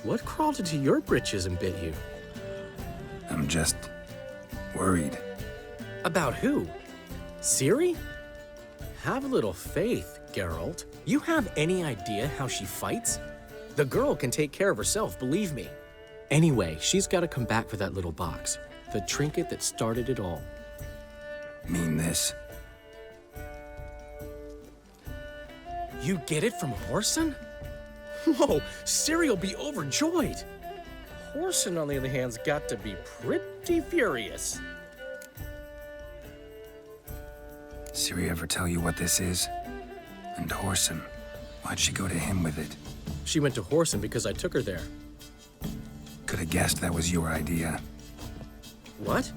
What crawled into your britches and bit you? I'm just worried. About who? Ciri? Have a little faith, Geralt. You have any idea how she fights? The girl can take care of herself, believe me. Anyway, she's got to come back for that little box. The trinket that started it all. Mean this? You get it from Whoreson? Whoa, Ciri'll be overjoyed. Whoreson, on the other hand's got to be pretty furious. Ciri ever tell you what this is? And Whoreson, why'd she go to him with it? She went to Whoreson because I took her there. Could have guessed that was your idea. What?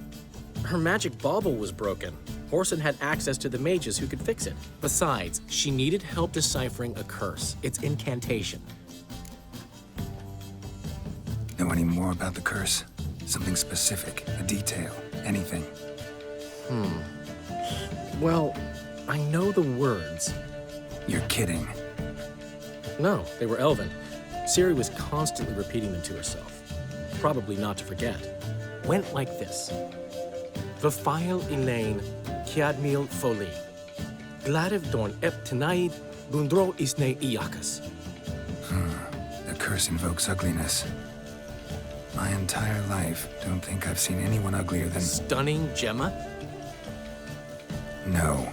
Her magic bauble was broken. Whoreson had access to the mages who could fix it. Besides, she needed help deciphering a curse. It's incantation. Know any more about the curse? Something specific, a detail, anything? Well, I know the words. You're kidding. No, they were Elven. Ciri was constantly repeating them to herself. Probably not to forget. Went like this. Vafile Elaine, Kiadmil Foli. Gladiv Dorn Ep Tanaid, Bundro Isne Iakas. The curse invokes ugliness. My entire life, don't think I've seen anyone uglier than... Stunning Gemma? No.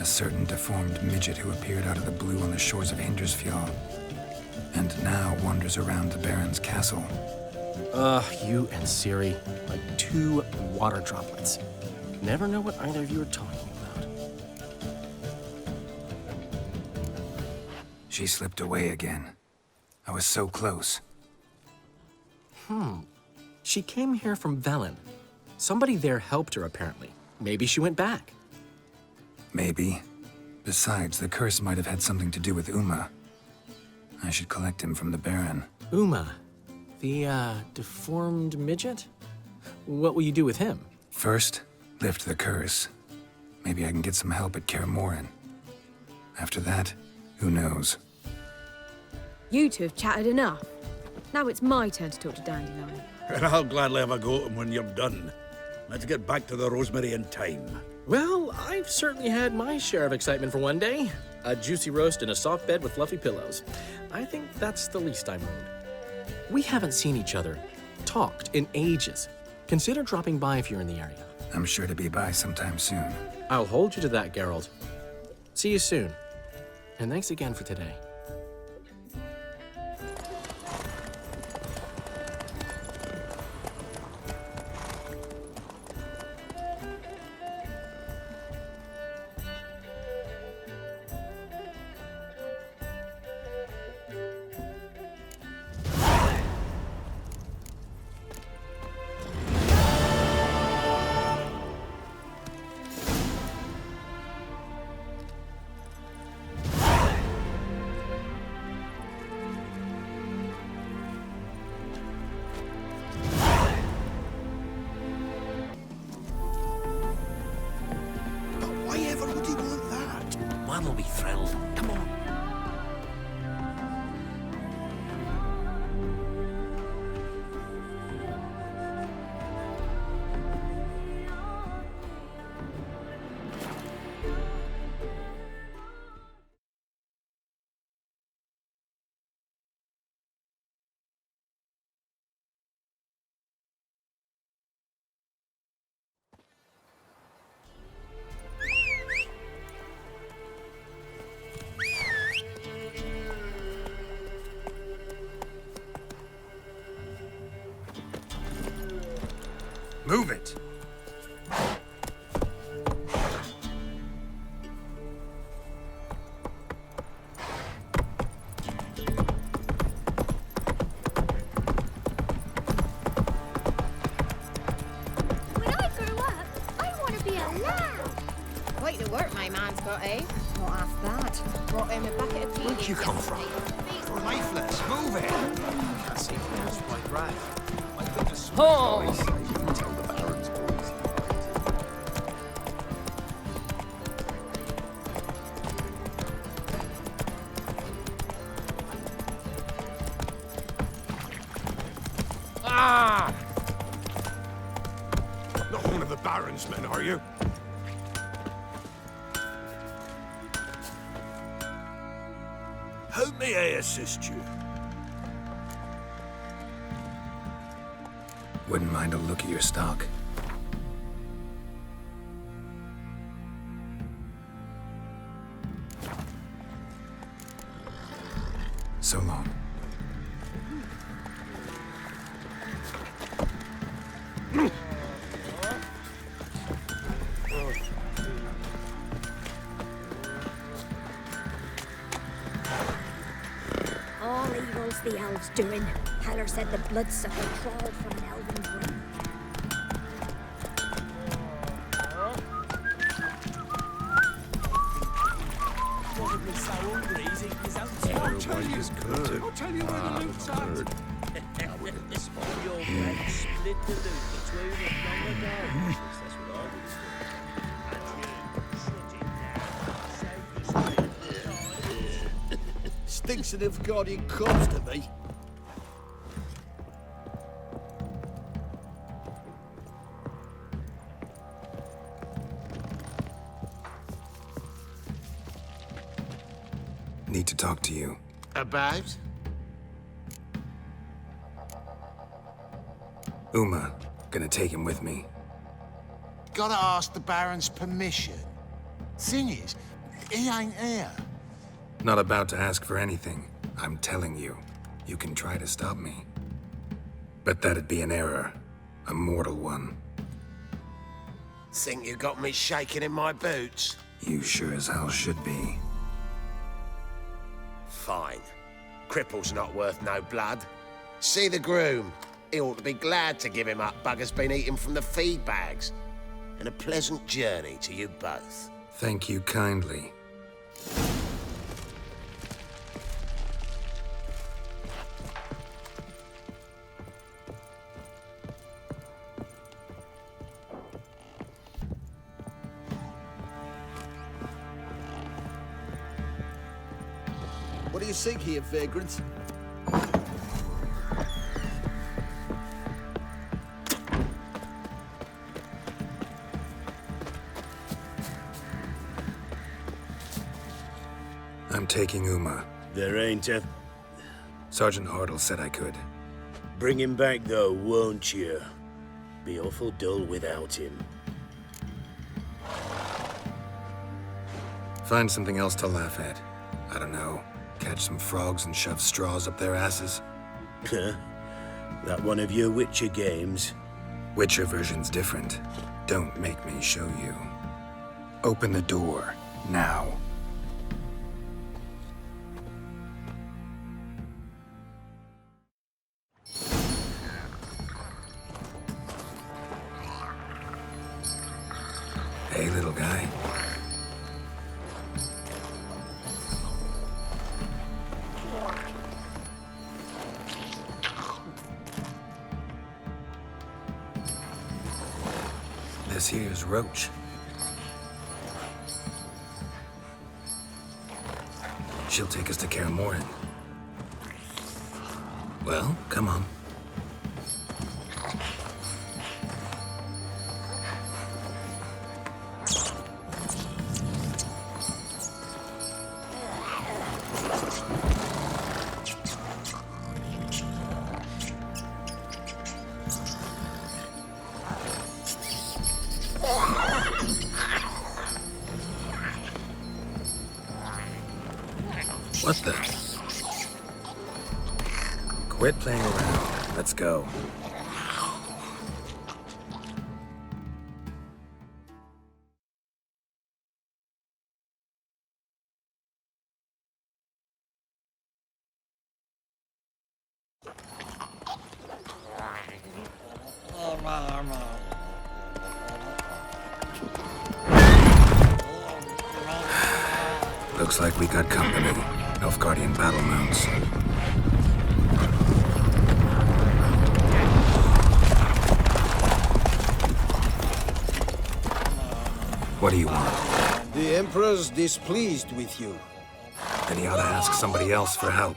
A certain deformed midget who appeared out of the blue on the shores of Hindersfjall. And now wanders around the Baron's castle. You and Ciri, like two water droplets. Never know what either of you are talking about. She slipped away again. I was so close. She came here from Velen. Somebody there helped her, apparently. Maybe she went back. Maybe. Besides, the curse might have had something to do with Uma. I should collect him from the Baron. Uma, the, deformed midget? What will you do with him? First, lift the curse. Maybe I can get some help at Kaer Morhen. After that, who knows? You two have chatted enough. Now it's my turn to talk to Dandelion. And I'll gladly have a go at him when you're done. Let's get back to the Rosemary in time. Well, I've certainly had my share of excitement for one day. A juicy roast and a soft bed with fluffy pillows. I think that's the least I moaned. We haven't seen each other, talked in ages. Consider dropping by if you're in the area. I'm sure to be by sometime soon. I'll hold you to that, Geralt. See you soon. And thanks again for today. Mum will be thrilled. Come on. Move it! When I grow up, I want to be a lamb. Quite the work my man's got, eh? Not half bad. Brought him a bucket of tea. Where'd you come from? You're lifeless. Move it. I see that's quite right. My goodness. Oh! You can tell the Baron's boys. Ah! Not one of the Baron's men, are you? How may I assist you? Wouldn't mind a look at your stock. So long. All evil's the elves doing. Heller said the bloodsucker crawled from an elven brain. Probably so hungry he's eating his own tail. I'll tell you where the loot's at. Your friend split the loot between them long ago. At least that's what I would Stinks of Nilfgaardian corpse to me. Need to talk to you. About? Uma, gonna take him with me. Gotta ask the Baron's permission. Thing is, he ain't here. Not about to ask for anything. I'm telling you. You can try to stop me. But that'd be an error. A mortal one. Think you got me shaking in my boots? You sure as hell should be. Fine. Cripple's not worth no blood. See the groom. He ought to be glad to give him up. Bugger's been eating from the feed bags. And a pleasant journey to you both. Thank you kindly. What do you seek here, vagrant? I'm taking Uma. There ain't a... Sergeant Hartle said I could. Bring him back, though, won't you? Be awful dull without him. Find something else to laugh at. I don't know. Catch some frogs and shove straws up their asses. That one of your Witcher games? Witcher version's different. Don't make me show you. Open the door, now. Hey, little guy. This here's Roach. She'll take us to Kaer Morhen. Well, come on. What the? Quit playing around. Let's go. Looks like we got company. Nilfgaardian battle mounts. What do you want? The Emperor's displeased with you. Then he ought to ask somebody else for help.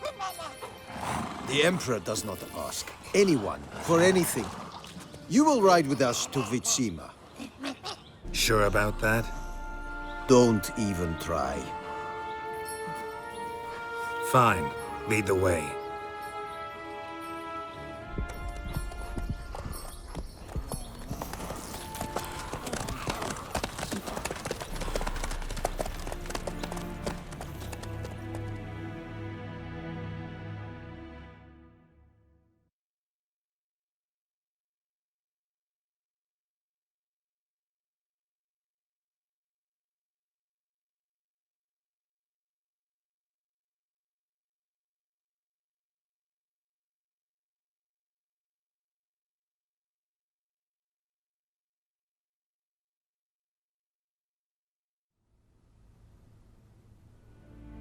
The Emperor does not ask anyone for anything. You will ride with us to Vitsima. Sure about that? Don't even try. Fine. Lead the way.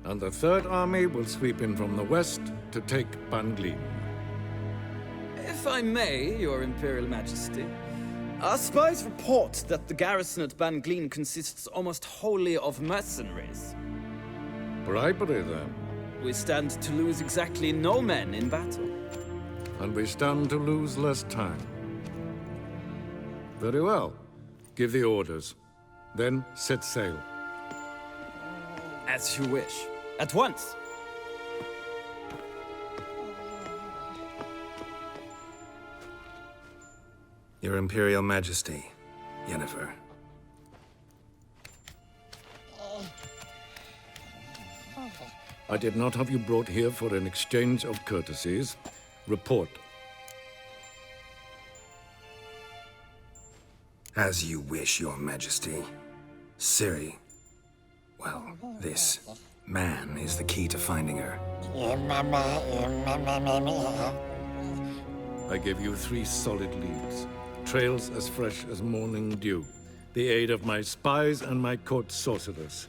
And the Third Army will sweep in from the west to take Banglin. If I may, Your Imperial Majesty, our spies report that the garrison at Banglin consists almost wholly of mercenaries. Bribery, then. We stand to lose exactly no men in battle. And we stand to lose less time. Very well. Give the orders. Then set sail. As you wish. At once! Your Imperial Majesty, Yennefer. I did not have you brought here for an exchange of courtesies. Report. As you wish, Your Majesty. Ciri. Well, this man is the key to finding her. I gave you 3 solid leads. Trails as fresh as morning dew. The aid of my spies and my court sorcerers.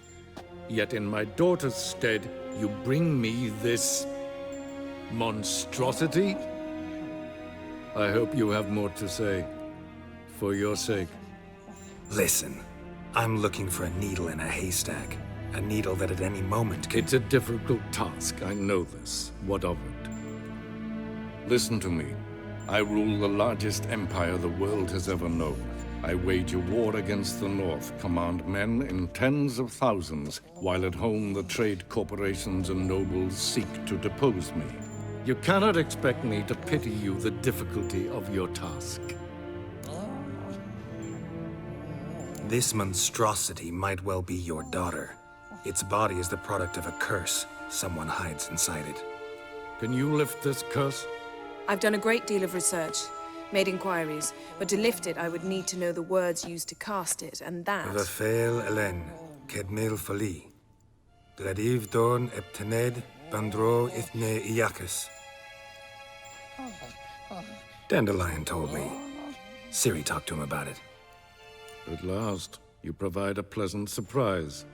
Yet in my daughter's stead, you bring me this monstrosity? I hope you have more to say. For your sake. Listen, I'm looking for a needle in a haystack. A needle that at any moment can... It's a difficult task, I know this. What of it? Listen to me. I rule the largest empire the world has ever known. I wage a war against the North, command men in tens of thousands, while at home the trade corporations and nobles seek to depose me. You cannot expect me to pity you the difficulty of your task. This monstrosity might well be your daughter. Its body is the product of a curse. Someone hides inside it. Can you lift this curse? I've done a great deal of research, made inquiries, but to lift it, I would need to know the words used to cast it, and that... Vafael Elen, Kedmil Fali. Gladiv Dorn Eptened, Bandro Ithne Iacus. Dandelion told me. Ciri talked to him about it. At last, you provide a pleasant surprise.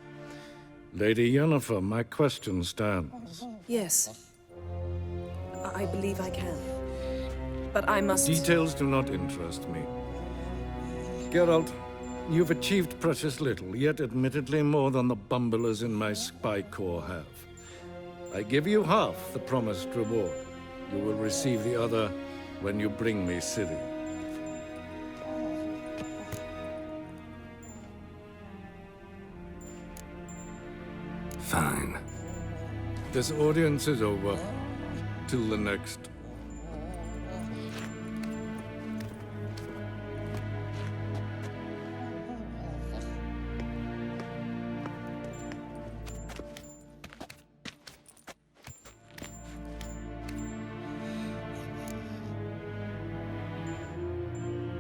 Lady Yennefer, my question stands. Yes. I believe I can. But I must... Details do not interest me. Geralt, you've achieved precious little, yet admittedly more than the bumblers in my spy corps have. I give you half the promised reward. You will receive the other when you bring me Ciri. Fine. This audience is over. Till the next.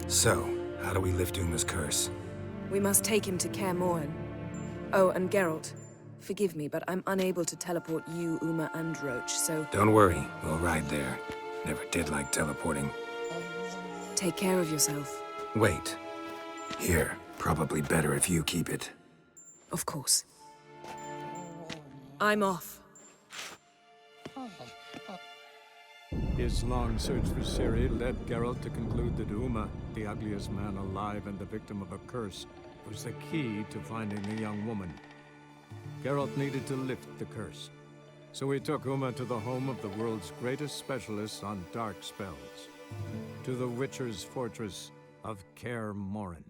So, how do we lift Uma's curse? We must take him to Kaer Morhen. Oh, and Geralt, forgive me, but I'm unable to teleport you, Uma, and Roach, so Don't worry, we'll ride there. Never did like teleporting. take care of yourself. Wait. Here, probably better if you keep it. Of course. I'm off. His long search for Ciri led Geralt to conclude that Uma, the ugliest man alive and the victim of a curse, was the key to finding the young woman. Geralt needed to lift the curse, so he took Uma to the home of the world's greatest specialist on dark spells, to the Witcher's fortress of Kaer Morhen.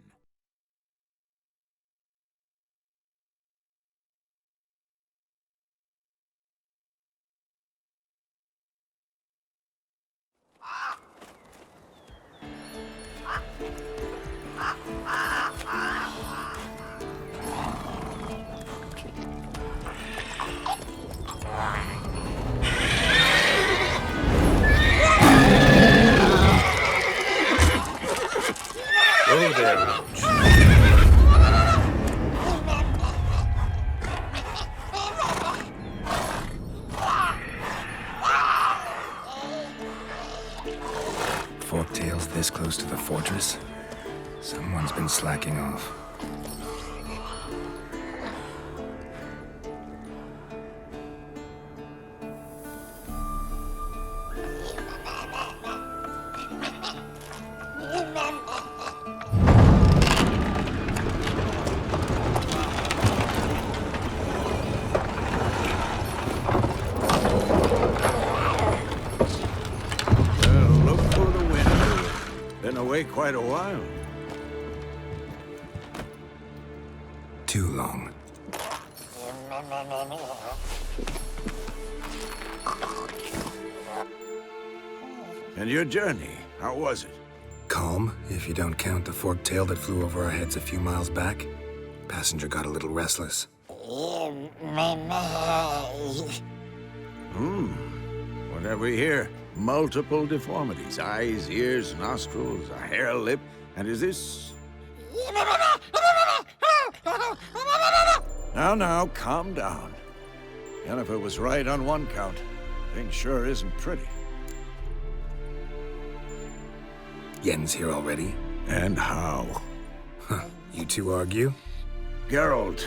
Oh there, Roach. Forktail's this close to the fortress? Someone's been slacking off. Quite a while. Too long. And your journey, how was it? Calm, if you don't count the forktail that flew over our heads a few miles back. Passenger got a little restless. What have we here? Multiple deformities. Eyes, ears, nostrils, a hair lip. And is this... Now, calm down. Yennefer was right on one count. Thing sure isn't pretty. Yen's here already? And how? Huh. You two argue? Geralt,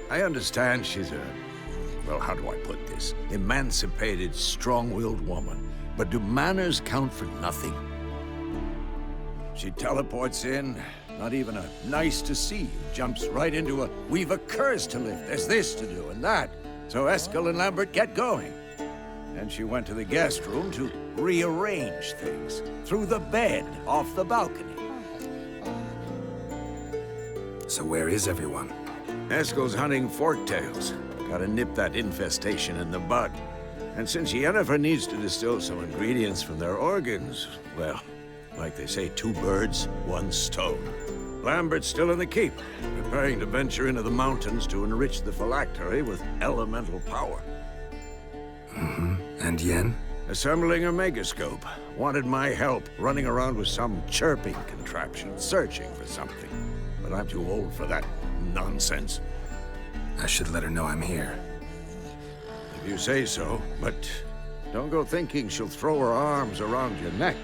I understand she's a... well, how do I put this? Emancipated, strong-willed woman. But do manners count for nothing? She teleports in, not even a nice to see you, jumps right into a we've a curse to lift, there's this to do and that. So Eskel and Lambert get going. Then she went to the guest room to rearrange things. Through the bed, off the balcony. So where is everyone? Eskel's hunting forktails. Gotta nip that infestation in the bud. And since Yennefer needs to distill some ingredients from their organs, well, like they say, 2 birds, 1 stone. Lambert's still in the keep, preparing to venture into the mountains to enrich the phylactery with elemental power. And Yen? Assembling a megascope. Wanted my help, running around with some chirping contraption, searching for something. But I'm too old for that nonsense. I should let her know I'm here. If you say so, but don't go thinking she'll throw her arms around your neck.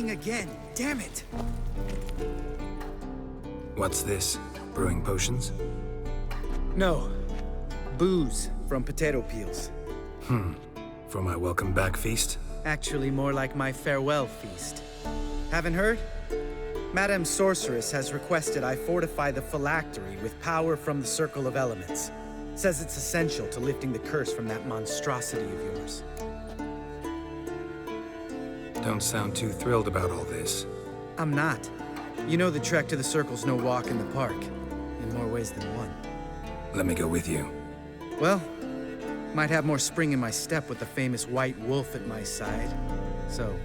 leaking again. Damn it! What's this? Brewing potions? No. Booze from potato peels. For my welcome back feast? Actually, more like my farewell feast. Haven't heard? Madame Sorceress has requested I fortify the phylactery with power from the Circle of Elements. Says it's essential to lifting the curse from that monstrosity of yours. Don't sound too thrilled about all this. I'm not. You know the trek to the Circle's no walk in the park. In more ways than one. Let me go with you. Well, might have more spring in my step with the famous white wolf at my side. So,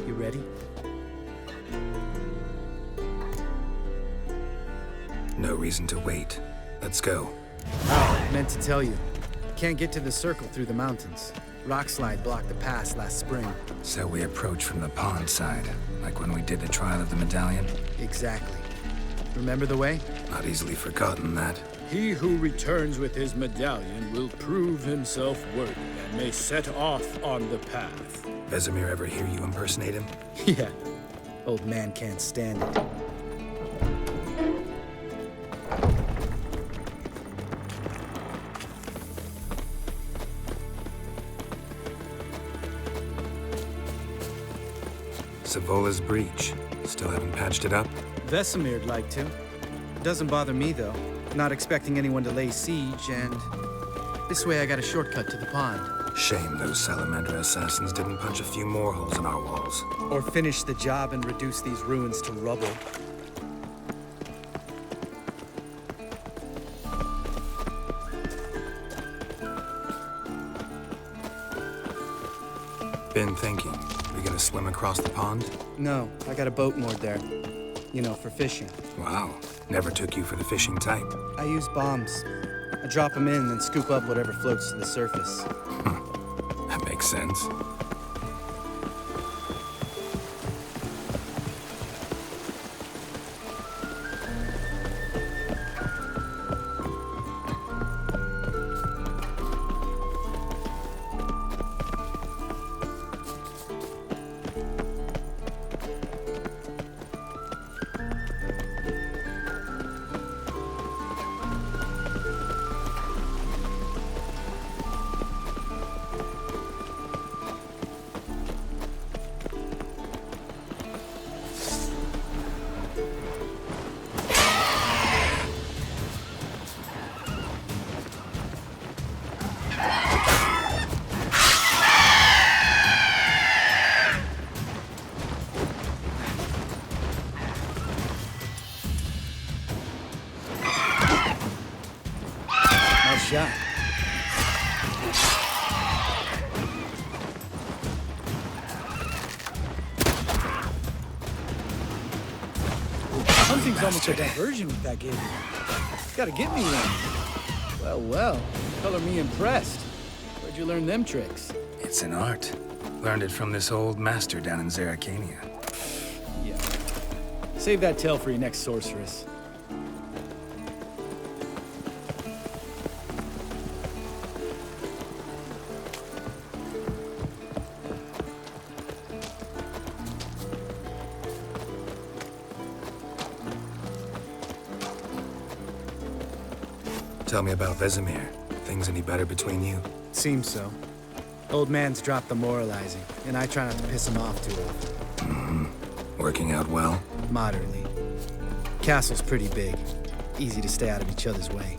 you ready? No reason to wait. Let's go. Meant to tell you. Can't get to the Circle through the mountains. Rockslide blocked the pass last spring. So we approach from the pond side, like when we did the trial of the medallion? Exactly. Remember the way? Not easily forgotten that. He who returns with his medallion will prove himself worthy and may set off on the path. Vesemir ever hear you impersonate him? Yeah. Old man can't stand it. Savola's breach. Still haven't patched it up? Vesemir'd like to. Doesn't bother me, though. Not expecting anyone to lay siege, and this way I got a shortcut to the pond. Shame those Salamander assassins didn't punch a few more holes in our walls. Or finish the job and reduce these ruins to rubble. Been thinking. We gonna swim across the pond? No, I got a boat moored there. You know, for fishing. Wow. Never took you for the fishing type. I use bombs. I drop them in, then scoop up whatever floats to the surface. That makes sense. Shot. Hunting's almost a diversion with that game. Gotta get me one. Well, well. Color me impressed. Where'd you learn them tricks? It's an art. Learned it from this old master down in Zerrikania. Yeah. Save that tale for your next sorceress. Tell me about Vesemir. Things any better between you? Seems so. Old man's dropped the moralizing, and I try not to piss him off too often. Working out well? Moderately. Castle's pretty big. Easy to stay out of each other's way.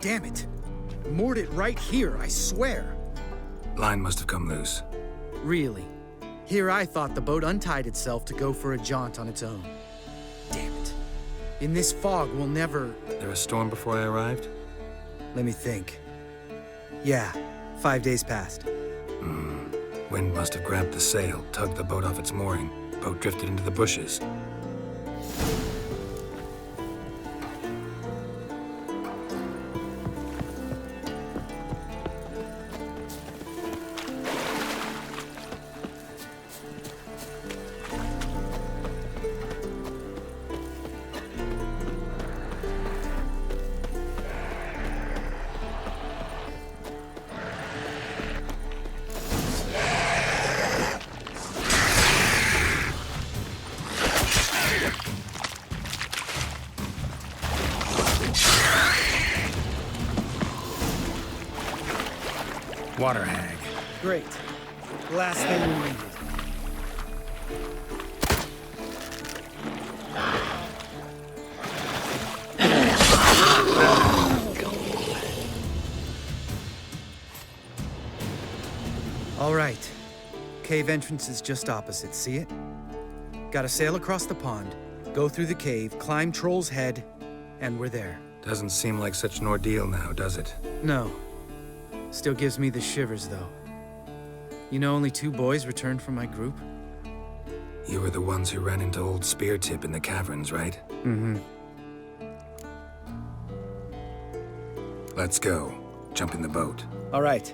Damn it! Moored it right here, I swear! Line must have come loose. Really? Here I thought the boat untied itself to go for a jaunt on its own. Damn it. In this fog, we'll never... There a storm before I arrived? Let me think. Yeah, 5 days passed. Wind must have grabbed the sail, tugged the boat off its mooring. Boat drifted into the bushes. Water hag. Great. Last thing we needed. All right. Cave entrance is just opposite, see it? Gotta sail across the pond, go through the cave, climb Troll's Head, and we're there. Doesn't seem like such an ordeal now, does it? No. Still gives me the shivers, though. You know only 2 boys returned from my group? You were the ones who ran into old Speartip in the caverns, right? Mm-hmm. Let's go. Jump in the boat. All right.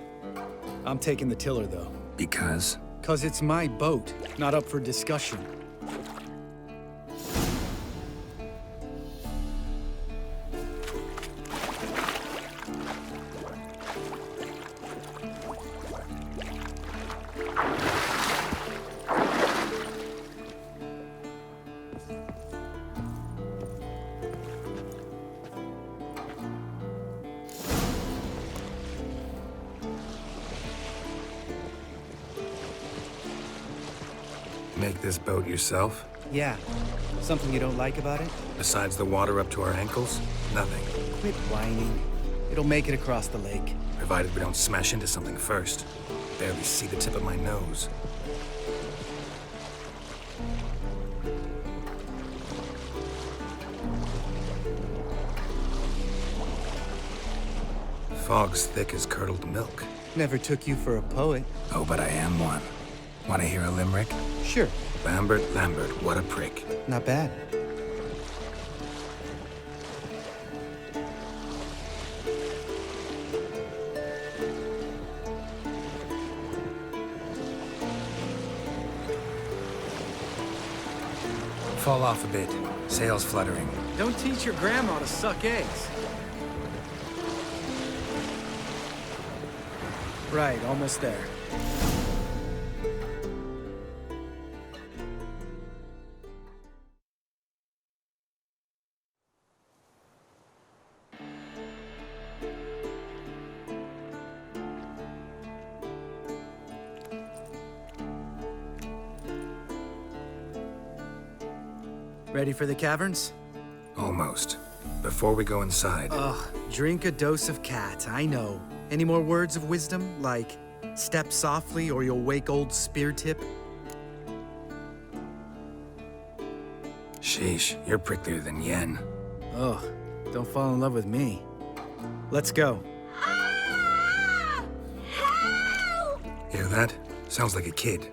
I'm taking the tiller, though. Because? 'Cause it's my boat, not up for discussion. Make this boat yourself? Yeah. Something you don't like about it? Besides the water up to our ankles? Nothing. Quit whining. It'll make it across the lake. Provided we don't smash into something first. Barely see the tip of my nose. Fog's thick as curdled milk. Never took you for a poet. Oh, but I am one. Want to hear a limerick? Sure. Lambert, what a prick. Not bad. Fall off a bit. Sails fluttering. Don't teach your grandma to suck eggs. Right, almost there. Ready for the caverns? Almost. Before we go inside... Ugh, drink a dose of cat, I know. Any more words of wisdom, like, step softly or you'll wake old Speartip? Sheesh, you're pricklier than Yen. Ugh, don't fall in love with me. Let's go. Hear that? Sounds like a kid.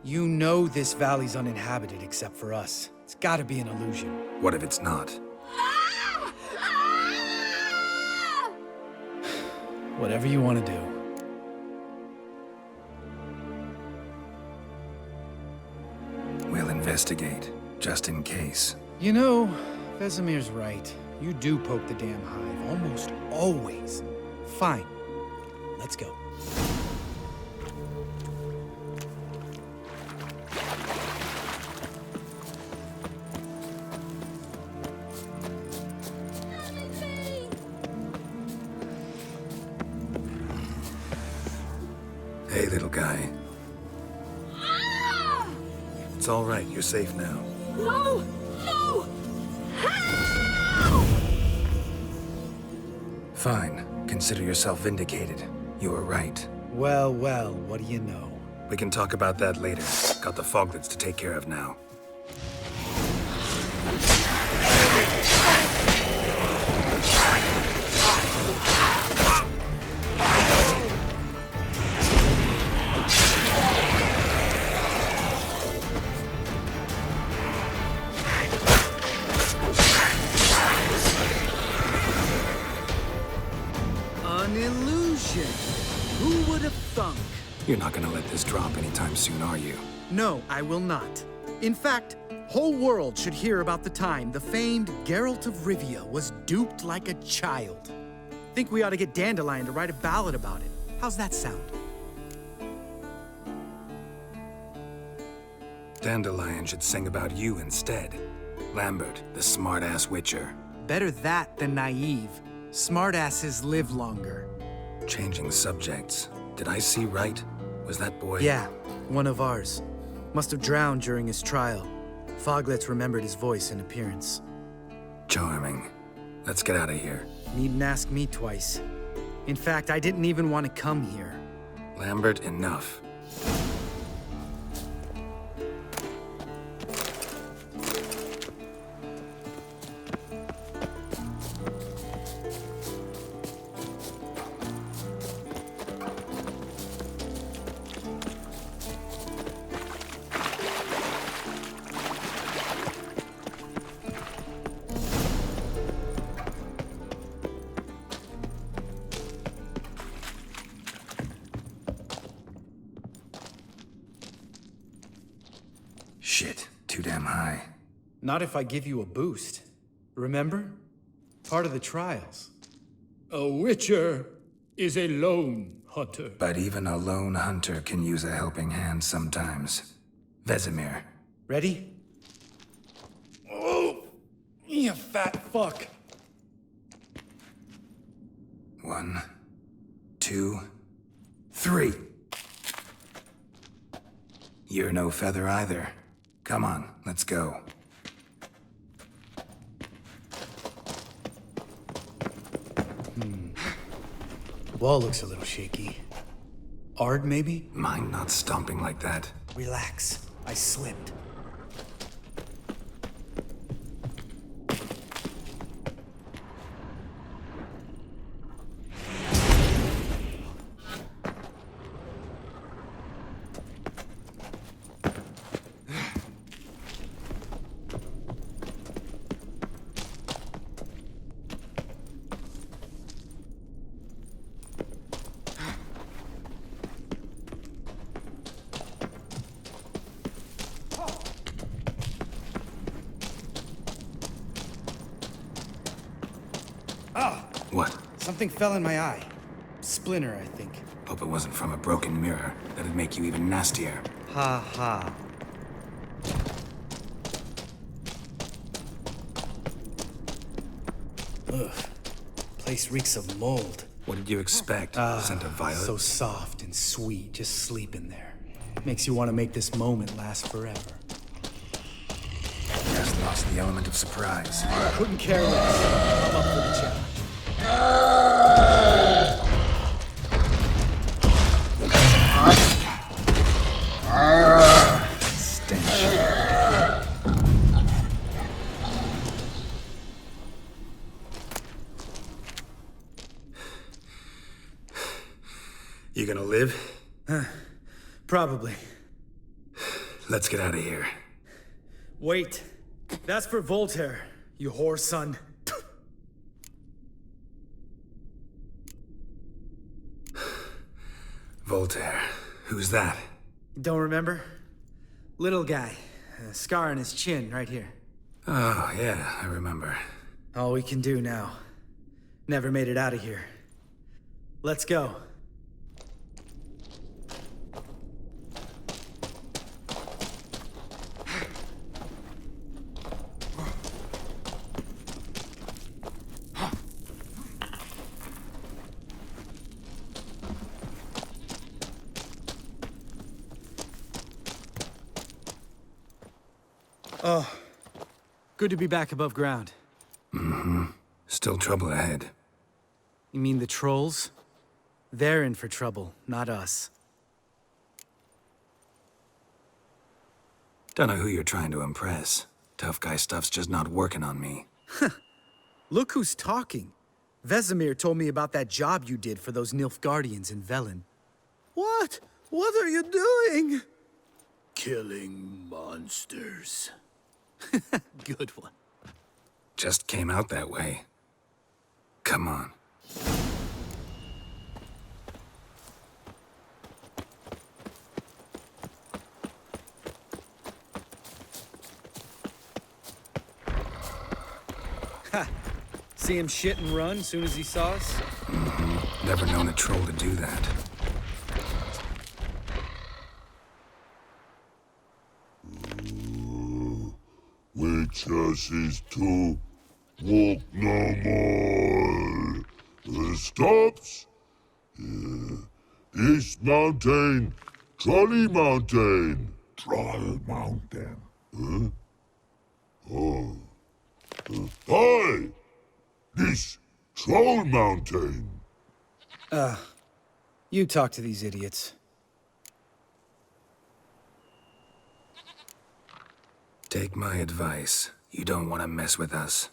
You know this valley's uninhabited except for us. It's gotta be an illusion. What if it's not? Whatever you want to do. We'll investigate, just in case. You know, Vesemir's right. You do poke the damn hive, almost always. Fine. Let's go. Hey, little guy. It's all right. You're safe now. No! No! Fine. Consider yourself vindicated. You were right. Well, well, what do you know? We can talk about that later. Got the foglets to take care of now. An illusion. Who would have thunk? You're not gonna let this drop anytime soon, are you? No, I will not. In fact, whole world should hear about the time the famed Geralt of Rivia was duped like a child. Think we ought to get Dandelion to write a ballad about it. How's that sound? Dandelion should sing about you instead. Lambert, the smart-ass witcher. Better that than naive. Smartasses live longer. Changing subjects. Did I see right? Was that boy? Yeah, one of ours. Must have drowned during his trial. Foglets remembered his voice and appearance. Charming. Let's get out of here. Needn't ask me twice. In fact, I didn't even want to come here. Lambert, enough. Shit, too damn high. Not if I give you a boost. Remember? Part of the trials. A witcher is a lone hunter. But even a lone hunter can use a helping hand sometimes. Vesemir. Ready? Oh, you fat fuck. 1, 2, 3. You're no feather either. Come on, let's go. Wall looks a little shaky. Ard, maybe? Mine not stomping like that. Relax. I slipped. What? Something fell in my eye. Splinter, I think. Hope it wasn't from a broken mirror. That'd make you even nastier. Ha ha. Ugh. Place reeks of mold. What did you expect? Scent of violet? So soft and sweet, just sleep in there. Makes you want to make this moment last forever. Just lost the element of surprise. Couldn't care less. I'm up for the challenge. You gonna live? Probably. Let's get out of here. Wait. That's for Voltaire, you whore son. Voltaire. Who's that? Don't remember? Little guy. A scar on his chin, right here. Oh, yeah, I remember. All we can do now. Never made it out of here. Let's go. Oh, good to be back above ground. Mm-hmm. Still trouble ahead. You mean the trolls? They're in for trouble, not us. Don't know who you're trying to impress. Tough guy stuff's just not working on me. Look who's talking. Vesemir told me about that job you did for those Nilfgaardians in Velen. What? What are you doing? Killing monsters. Good one. Just came out that way. Come on. Ha! See him shit and run as soon as he saw us? Mm-hmm. Never known a troll to do that. Witches to walk no more. Stops. This mountain, Trolley Mountain. Troll Mountain. Huh? Oh. Hi! This Troll Mountain. You talk to these idiots. Take my advice. You don't want to mess with us.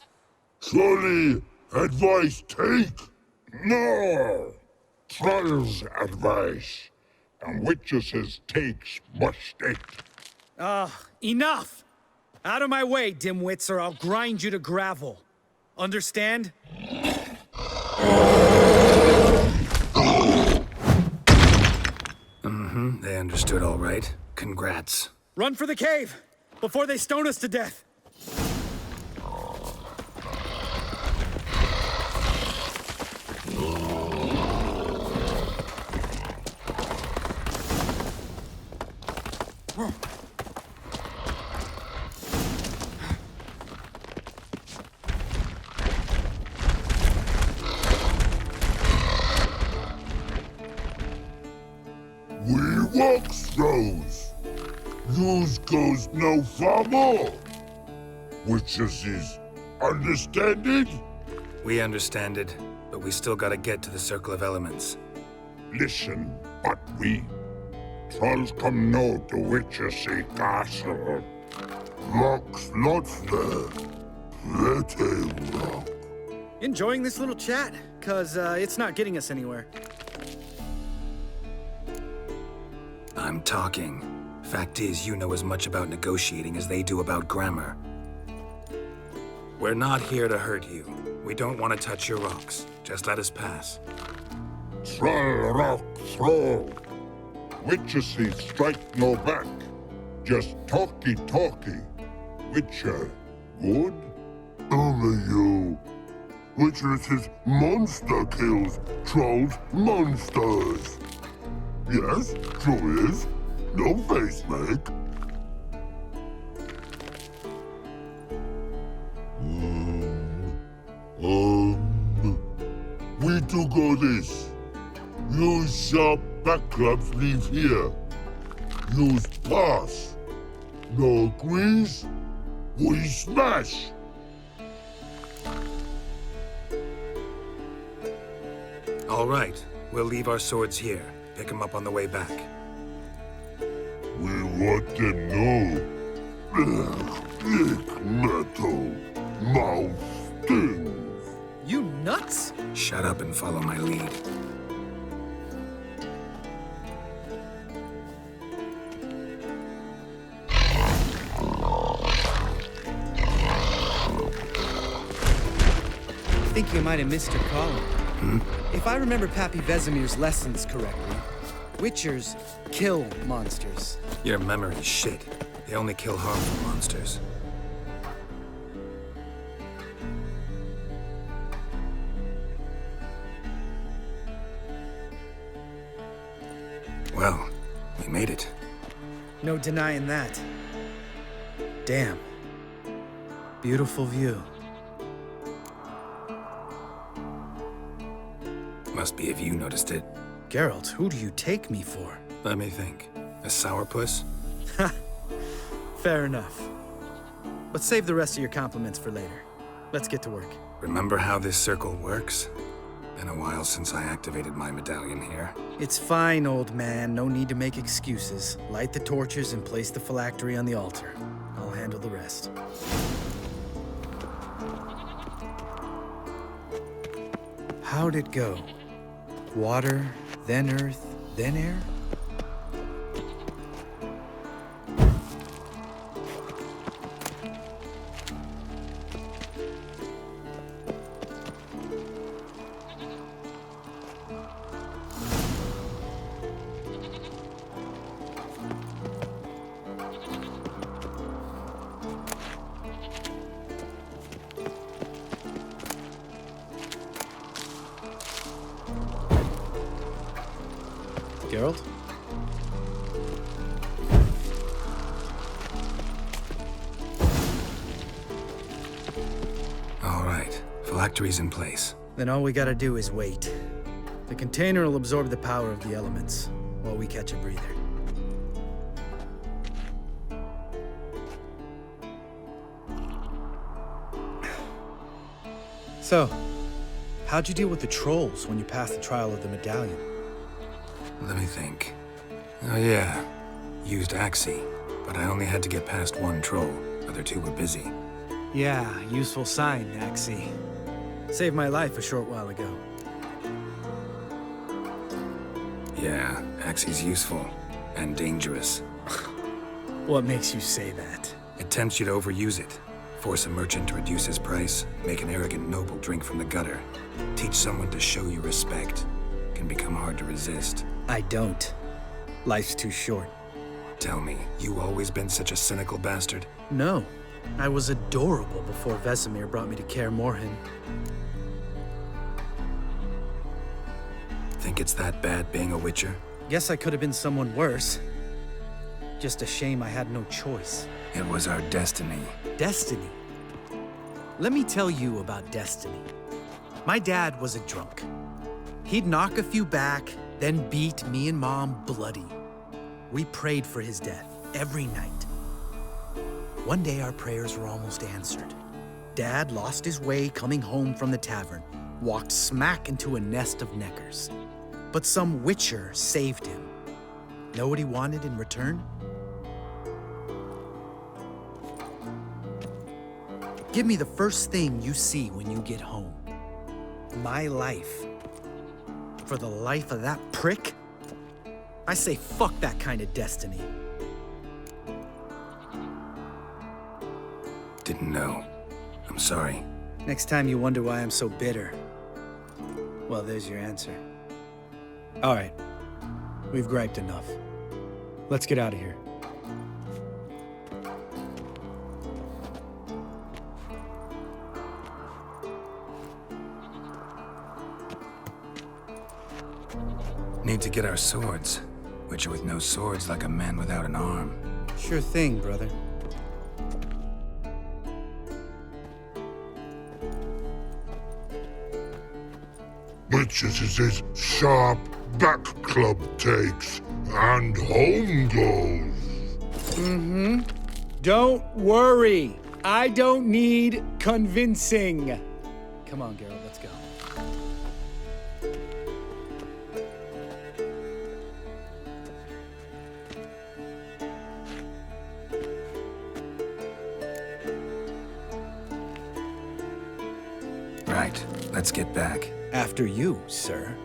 Trolley advice take? No! Troll's advice. And witches' takes must take. Enough! Out of my way, dimwits, or I'll grind you to gravel. Understand? They understood all right. Congrats. Run for the cave! Before they stone us to death! We walkthroughs. Yous goes no far more. Witches is understand it? We understand it, but we still gotta get to the Circle of Elements. Listen, but we trolls come no to witches castle. Rocks lots there. Plenty rock. Enjoying this little chat? Cause it's not getting us anywhere. I'm talking. Fact is, you know as much about negotiating as they do about grammar. We're not here to hurt you. We don't want to touch your rocks. Just let us pass. Troll rock throw. Witches strike no back. Just talky. Witcher, good? Only you. Witches monster kills. Trolls monsters. Yes, true is. No face make. We do go this. Use sharp back clubs leave here. Use pass. No agrees? We smash. All right. We'll leave our swords here. Pick them up on the way back. We want them know. Thick metal. Mouth stings. You nuts? Shut up and follow my lead. I think you might have missed your calling. If I remember Pappy Vesemir's lessons correctly, Witchers kill monsters. Your memory's shit. They only kill harmful monsters. Well, we made it. No denying that. Damn. Beautiful view. Must be if you noticed it. Geralt, who do you take me for? Let me think. A sourpuss? Fair enough. But save the rest of your compliments for later. Let's get to work. Remember how this circle works? Been a while since I activated my medallion here. It's fine, old man. No need to make excuses. Light the torches and place the phylactery on the altar. I'll handle the rest. How'd it go? Water, then earth, then air? Geralt? All right. Phylactery's in place. Then all we gotta do is wait. The container will absorb the power of the elements, while we catch a breather. So, how'd you deal with the trolls when you passed the trial of the medallion? Let me think. Oh yeah, used Axie, but I only had to get past one troll. Other two were busy. Yeah, useful sign, Axie. Saved my life a short while ago. Yeah, Axie's useful. And dangerous. What makes you say that? It tempts you to overuse it. Force a merchant to reduce his price. Make an arrogant noble drink from the gutter. Teach someone to show you respect. Can become hard to resist. I don't. Life's too short. Tell me, you always been such a cynical bastard? No. I was adorable before Vesemir brought me to Kaer Morhen. Think it's that bad being a Witcher? Guess I could have been someone worse. Just a shame I had no choice. It was our destiny. Destiny? Let me tell you about destiny. My dad was a drunk. He'd knock a few back, then beat me and Mom bloody. We prayed for his death every night. One day our prayers were almost answered. Dad lost his way coming home from the tavern, walked smack into a nest of neckers. But some Witcher saved him. Know what he wanted in return? Give me the first thing you see when you get home. My life. For the life of that prick? I say fuck that kind of destiny. Didn't know. I'm sorry. Next time you wonder why I'm so bitter, well, there's your answer. All right. We've griped enough. Let's get out of here. Need to get our swords. Witcher with no swords like a man without an arm. Sure thing, brother. Witches is his sharp back club takes, and home goes. Mm-hmm. Don't worry. I don't need convincing. Come on, Geralt, let's go. Right. Let's get back. After you, sir.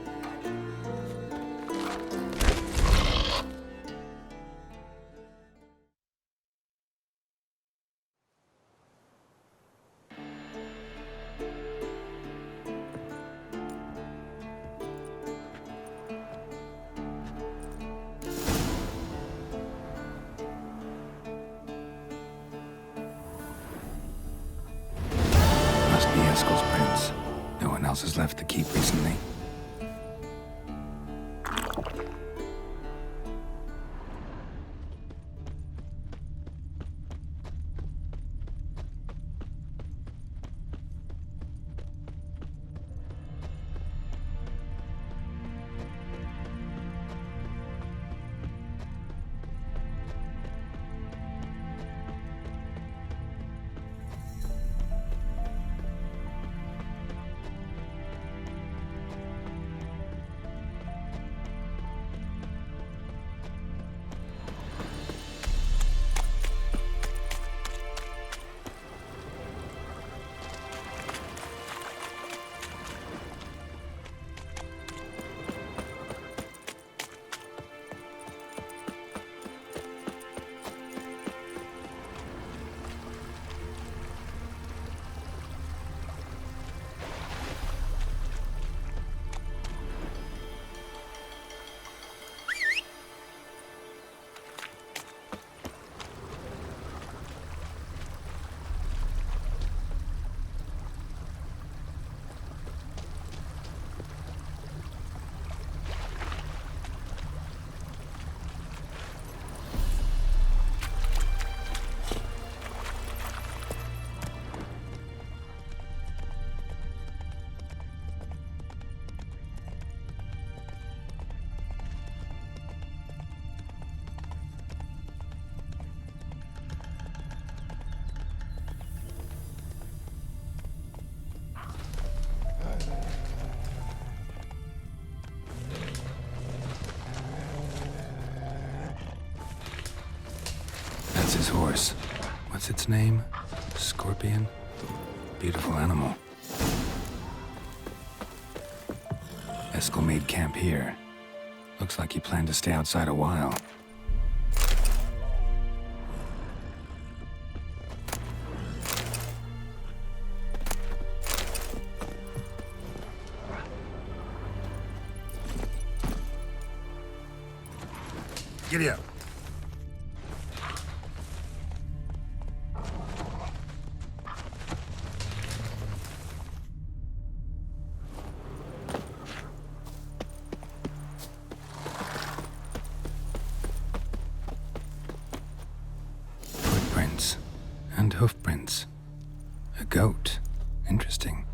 Must be Eskel's prince. No one else has left the keep recently. That's his horse. What's its name? Scorpion? Beautiful animal. Eskel made camp here. Looks like he planned to stay outside a while. Giddy up. Footprints and hoofprints. A goat. Interesting.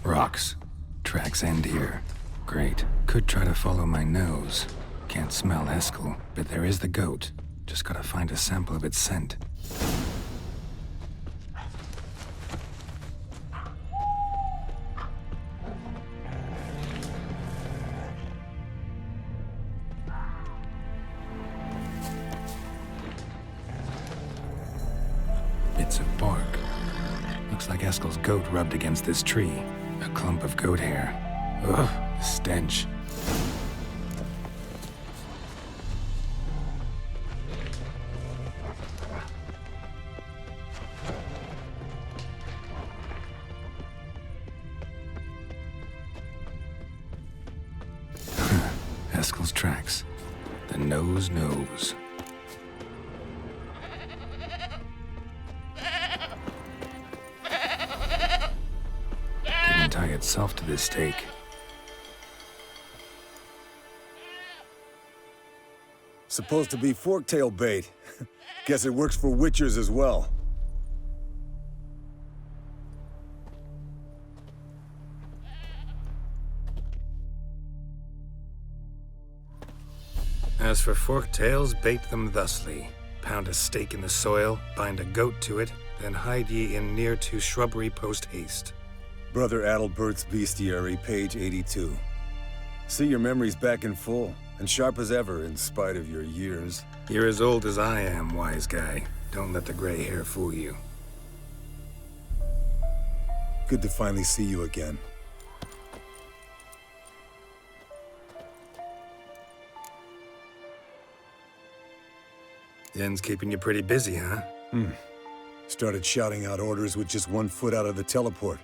Rocks. Tracks end here. Great. Could try to follow my nose. Can't smell Eskel, but there is the goat. Just gotta find a sample of its scent. Bits of bark. Looks like Eskel's goat rubbed against this tree. A clump of goat hair. Ugh, the stench. Eskel's tracks. The nose knows. Didn't tie itself to this stake. Supposed to be forktail bait. Guess it works for witchers as well. As for forktails, bait them thusly. Pound a stake in the soil, bind a goat to it, then hide ye in near to shrubbery post haste. Brother Adalbert's Bestiary, page 82. See, your memory's back in full, and sharp as ever in spite of your years. You're as old as I am, wise guy. Don't let the gray hair fool you. Good to finally see you again. Yen's keeping you pretty busy, huh? Started shouting out orders with just 1 foot out of the teleport.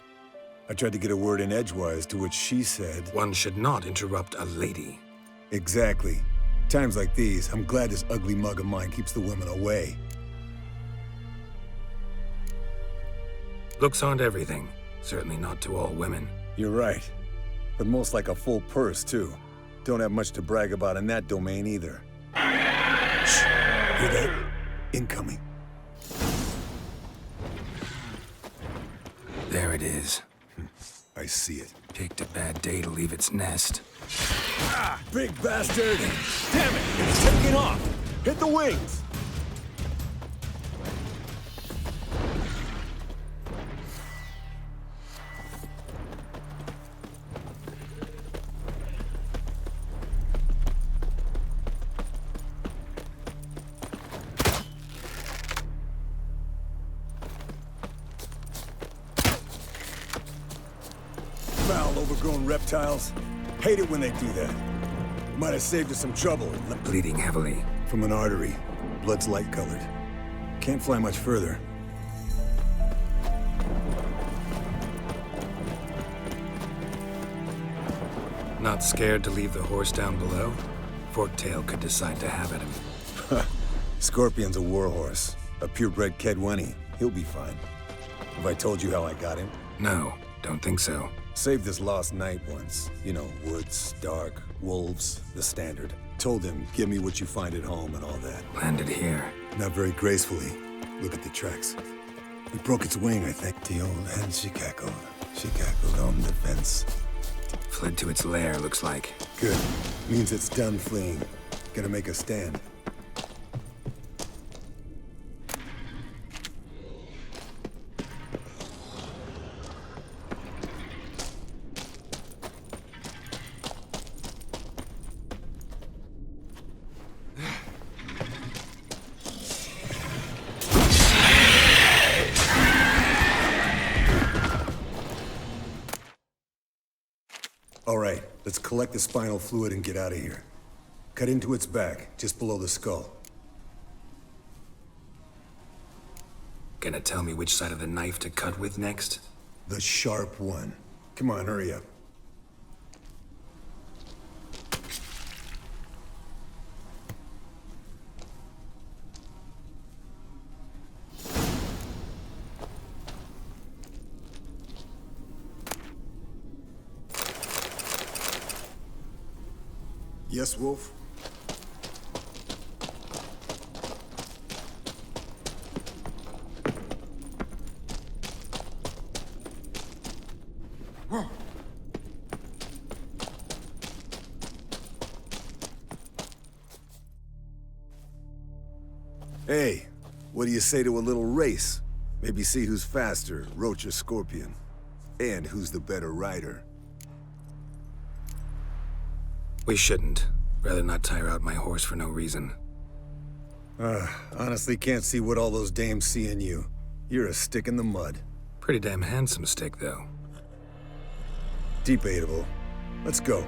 I tried to get a word in edgewise, to which she said... One should not interrupt a lady. Exactly. Times like these, I'm glad this ugly mug of mine keeps the women away. Looks aren't everything. Certainly not to all women. You're right. But most like a full purse, too. Don't have much to brag about in that domain, either. Shh! Hear that? Incoming. There it is. I see it. Picked a bad day to leave its nest. Ah, big bastard! Damn it! It's taking off! Hit the wings! Foul, overgrown reptiles. Hate it when they do that. Might have saved us some trouble. Bleeding heavily. From an artery. Blood's light-colored. Can't fly much further. Not scared to leave the horse down below? Forktail could decide to have at him. Scorpion's a warhorse. A purebred Kedwenny. He'll be fine. Have I told you how I got him? No, don't think so. Saved this lost knight once. You know, woods, dark, wolves, the standard. Told him, give me what you find at home and all that. Landed here. Not very gracefully. Look at the tracks. It broke its wing, I think. The old hen, she cackled. She cackled on the fence. Fled to its lair, looks like. Good. Means it's done fleeing. Gonna make a stand. Let's collect the spinal fluid and get out of here. Cut into its back, just below the skull. Gonna tell me which side of the knife to cut with next? The sharp one. Come on, hurry up. Yes, Wolf? Hey, what do you say to a little race? Maybe see who's faster, Roach or Scorpion. And who's the better rider. We shouldn't. Rather not tire out my horse for no reason. Honestly can't see what all those dames see in you. You're a stick in the mud. Pretty damn handsome stick, though. Debatable. Let's go.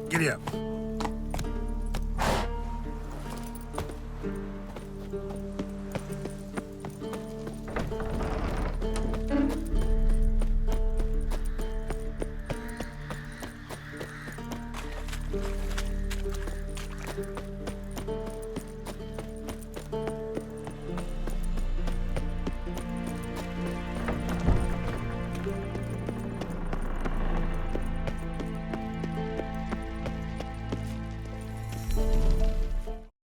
Giddy up.